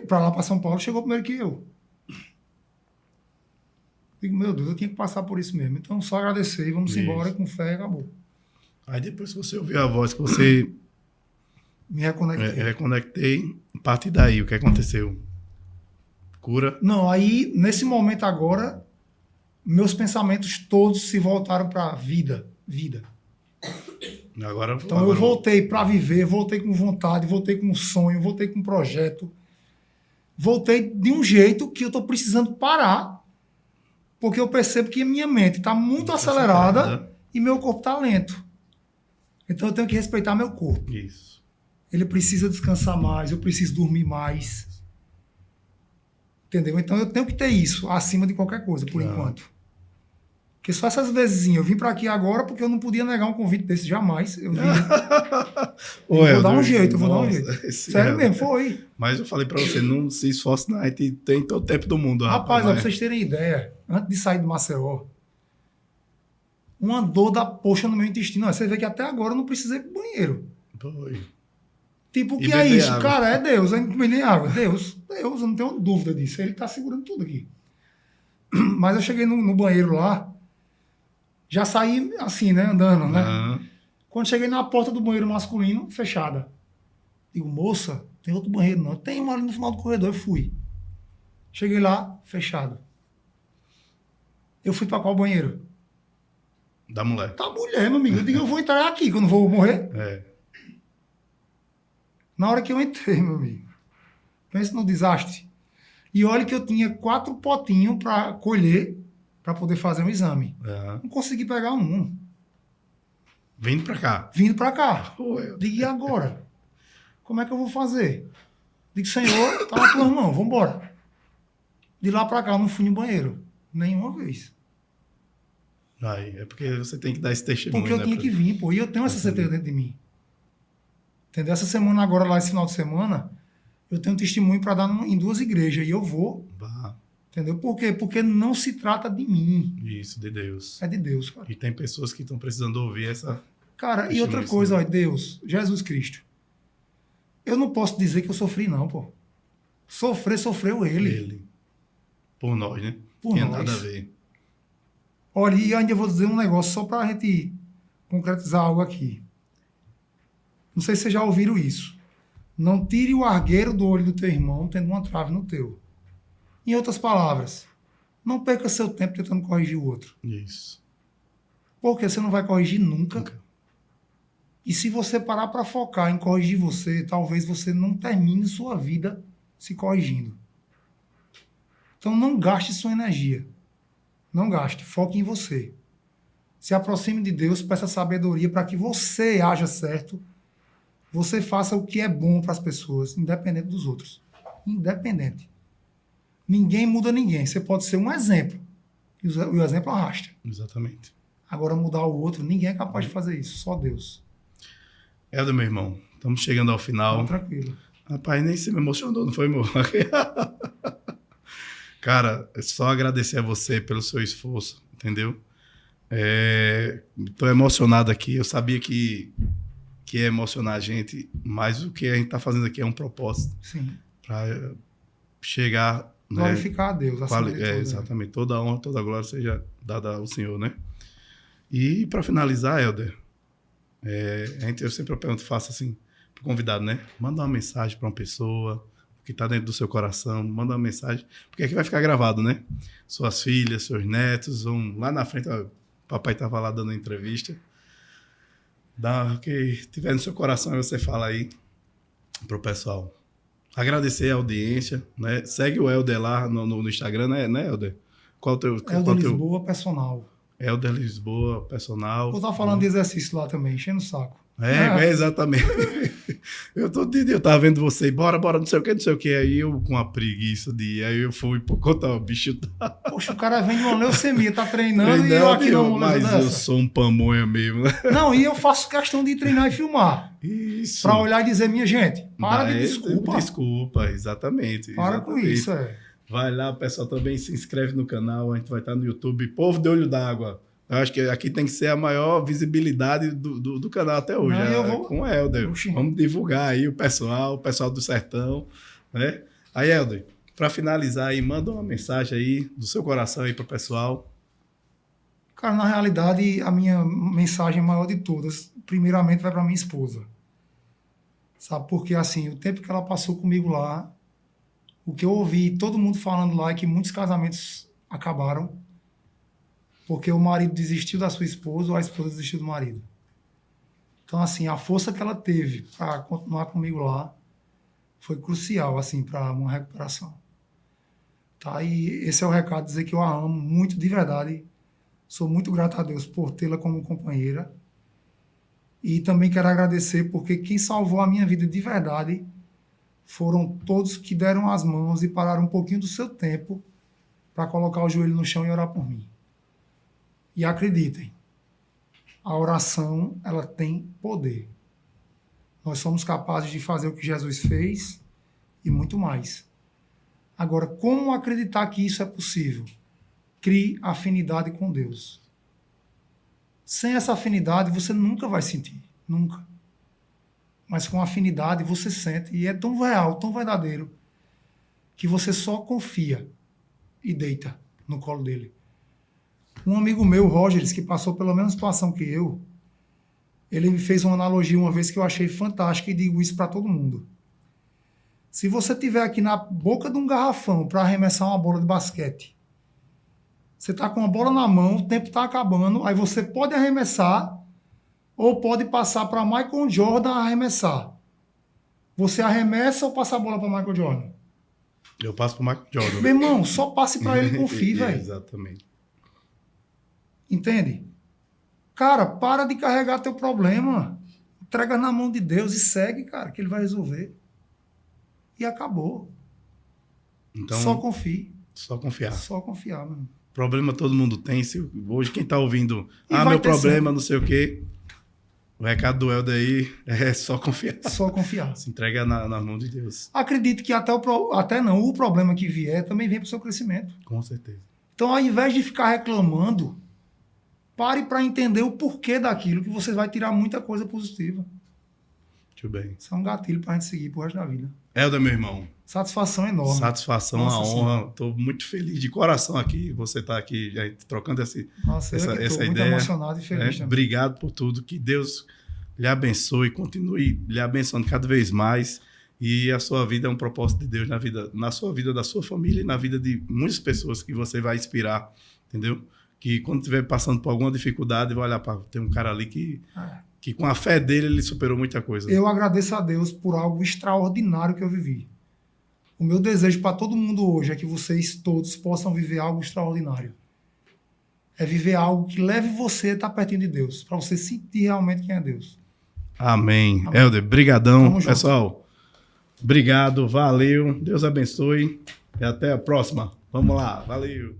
para lá, para São Paulo, chegou primeiro que eu. Digo, meu Deus, eu tinha que passar por isso mesmo. Então, só agradecer, vamos embora com fé e acabou. Aí depois que você ouviu a voz, que você... Me reconectei. Reconectei. A partir daí, o que aconteceu? Cura? Não, aí, nesse momento agora, meus pensamentos todos se voltaram para vida. Então, eu voltei para viver, voltei com vontade, voltei com sonho, voltei com projeto. Voltei de um jeito que eu estou precisando parar, porque eu percebo que a minha mente está muito acelerada e meu corpo está lento. Então, eu tenho que respeitar meu corpo. Isso. Ele precisa descansar mais, eu preciso dormir mais. Entendeu? Então, eu tenho que ter isso acima de qualquer coisa, por enquanto. Porque só essas vezinhas. Eu vim para aqui agora porque eu não podia negar um convite desse jamais. Eu vim. Vou dar um jeito. Sério mesmo, foi. Mas eu falei para você, não se esforce, não. A gente tem todo o tempo do mundo. Rapaz, pra vocês terem ideia, antes de sair do Maceió, uma dor da poxa no meu intestino. Você vê que até agora eu não precisei ir pro banheiro. Foi. Tipo, o que é isso? Água. Cara, é Deus. Eu não tomei nem água. Deus, eu não tenho dúvida disso. Ele tá segurando tudo aqui. Mas eu cheguei no banheiro lá, já saí assim, né? Andando, né? Quando cheguei na porta do banheiro masculino, fechada. Digo, moça, tem outro banheiro não? Tem um ali no final do corredor. Eu fui. Cheguei lá, fechado. Eu fui para qual banheiro? Da mulher. Da mulher, meu amigo. Eu digo, eu vou entrar aqui, que eu não vou morrer. Na hora que eu entrei, meu amigo, pense no desastre. E olha que eu tinha 4 potinhos para colher, para poder fazer um exame. Não consegui pegar um. Vindo para cá. Digo, e agora? Como é que eu vou fazer? Digo, Senhor, tá na tua mão, vamos embora. De lá para cá, eu não fui no banheiro. Nenhuma vez. Aí, é porque você tem que dar esse testemunho. Porque eu tinha que vir, pô. E eu tenho essa certeza dentro de mim. Entendeu? Essa semana agora, lá, esse final de semana, eu tenho um testemunho para dar em 2 igrejas. E eu vou. Entendeu? Por quê? Porque não se trata de mim. Isso, de Deus. É de Deus, cara. E tem pessoas que estão precisando ouvir essa... Cara, e outra coisa, ó, Deus, Jesus Cristo. Eu não posso dizer que eu sofri, não, pô. Sofreu ele. Por nós, né? Por Tinha nós. nada a ver. Olha, e ainda vou dizer um negócio só para a gente concretizar algo aqui. Não sei se vocês já ouviram isso. Não tire o argueiro do olho do teu irmão tendo uma trave no teu. Em outras palavras, não perca seu tempo tentando corrigir o outro. Isso. Porque você não vai corrigir nunca. Nunca. E se você parar para focar em corrigir você, talvez você não termine sua vida se corrigindo. Então não gaste sua energia. Não gaste. Foque em você. Se aproxime de Deus, peça sabedoria para que você haja certo. Você faça o que é bom para as pessoas, independente dos outros. Independente. Ninguém muda ninguém. Você pode ser um exemplo. E o exemplo arrasta. Exatamente. Agora, mudar o outro, ninguém é capaz de fazer isso. Só Deus. Helder, meu irmão, estamos chegando ao final. Então, tranquilo. Rapaz, nem se me emocionou, não foi, meu? Cara, é só agradecer a você pelo seu esforço, entendeu? Tô emocionado aqui. Eu sabia que ia emocionar a gente, mas o que a gente tá fazendo aqui é um propósito Sim. para chegar... Glorificar a Deus. acima de tudo, né? Exatamente. Toda a honra, toda a glória seja dada ao Senhor, né? E para finalizar, Helder, eu sempre pergunto, faço assim, pro convidado, né? Manda uma mensagem para uma pessoa que está dentro do seu coração, manda uma mensagem, porque aqui vai ficar gravado, né? Suas filhas, seus netos, vão lá na frente, ó, o papai estava lá dando entrevista. O que tiver no seu coração, você fala aí pro pessoal. Agradecer a audiência, né? Segue o Helder lá no Instagram, né, Helder? Qual o teu... Helder Lisboa, personal. Helder Lisboa, personal. Eu tava falando de exercício lá também, enchendo o saco. Exatamente. Eu tava vendo você, bora, não sei o que. Aí eu com a preguiça de ir, aí eu fui por conta, o bicho tá... Poxa, o cara vem de uma leucemia, tá treinando e eu aqui não. Mas eu sou um pamonha mesmo, né? Não, e eu faço questão de treinar e filmar. Isso. Pra olhar e dizer, minha gente, para de desculpa. Desculpa, exatamente. Para exatamente. com isso, Vai lá, o pessoal também se inscreve no canal, a gente vai estar no YouTube, Povo de Olho d'Água. Eu acho que aqui tem que ser a maior visibilidade do canal até hoje. Com o Helder. Oxi. Vamos divulgar aí o pessoal do Sertão, né? Aí, Helder, para finalizar aí, manda uma mensagem aí do seu coração aí pro pessoal. Cara, na realidade, a minha mensagem maior de todas, primeiramente, vai para minha esposa. Sabe? Porque, assim, o tempo que ela passou comigo lá, o que eu ouvi todo mundo falando lá é que muitos casamentos acabaram porque o marido desistiu da sua esposa ou a esposa desistiu do marido. Então, assim, a força que ela teve para continuar comigo lá foi crucial, assim, para uma recuperação. Tá? E esse é o recado, dizer que eu a amo muito, de verdade. Sou muito grato a Deus por tê-la como companheira. E também quero agradecer porque quem salvou a minha vida de verdade foram todos que deram as mãos e pararam um pouquinho do seu tempo para colocar o joelho no chão e orar por mim. E acreditem, a oração, ela tem poder. Nós somos capazes de fazer o que Jesus fez e muito mais. Agora, como acreditar que isso é possível? Crie afinidade com Deus. Sem essa afinidade, você nunca vai sentir. Nunca. Mas com afinidade, você sente. E é tão real, tão verdadeiro, que você só confia e deita no colo dele. Um amigo meu, Rogers, que passou pela mesma situação que eu, ele me fez uma analogia uma vez que eu achei fantástica e digo isso para todo mundo. Se você estiver aqui na boca de um garrafão para arremessar uma bola de basquete, você está com a bola na mão, o tempo está acabando, aí você pode arremessar ou pode passar para Michael Jordan arremessar. Você arremessa ou passa a bola para Michael Jordan? Eu passo para Michael Jordan. Meu irmão, só passe para ele e confie, velho. Exatamente. Entende? Cara, para de carregar teu problema. Entrega na mão de Deus e segue, cara, que ele vai resolver. E acabou. Então, só confie. Só confiar. Só confiar, mano. Problema todo mundo tem. Hoje quem tá ouvindo, E meu problema, não sei o quê. O recado do Helder aí é só confiar. Só confiar. Se entrega na mão de Deus. Acredito que até o problema que vier também vem pro seu crescimento. Com certeza. Então, ao invés de ficar reclamando, pare para entender o porquê daquilo, que você vai tirar muita coisa positiva. Muito bem. Isso é um gatilho para a gente seguir pro resto da vida. Helder, meu irmão. Satisfação enorme. Satisfação, Nossa a honra. Senhora. Estou muito feliz de coração aqui. Você está aqui trocando Nossa, essa eu estou muito ideia. emocionado e feliz também. Obrigado por tudo. Que Deus lhe abençoe, continue lhe abençoando cada vez mais. E a sua vida é um propósito de Deus na sua vida, da sua família e na vida de muitas pessoas que você vai inspirar, entendeu? Que quando estiver passando por alguma dificuldade, vai olhar para tem um cara ali que com a fé dele ele superou muita coisa. Eu agradeço a Deus por algo extraordinário que eu vivi. O meu desejo para todo mundo hoje é que vocês todos possam viver algo extraordinário. É viver algo que leve você a estar pertinho de Deus, para você sentir realmente quem é Deus. Amém. Amém. Helder, brigadão. Tamo junto. Pessoal, obrigado, valeu. Deus abençoe e até a próxima. Vamos lá, valeu.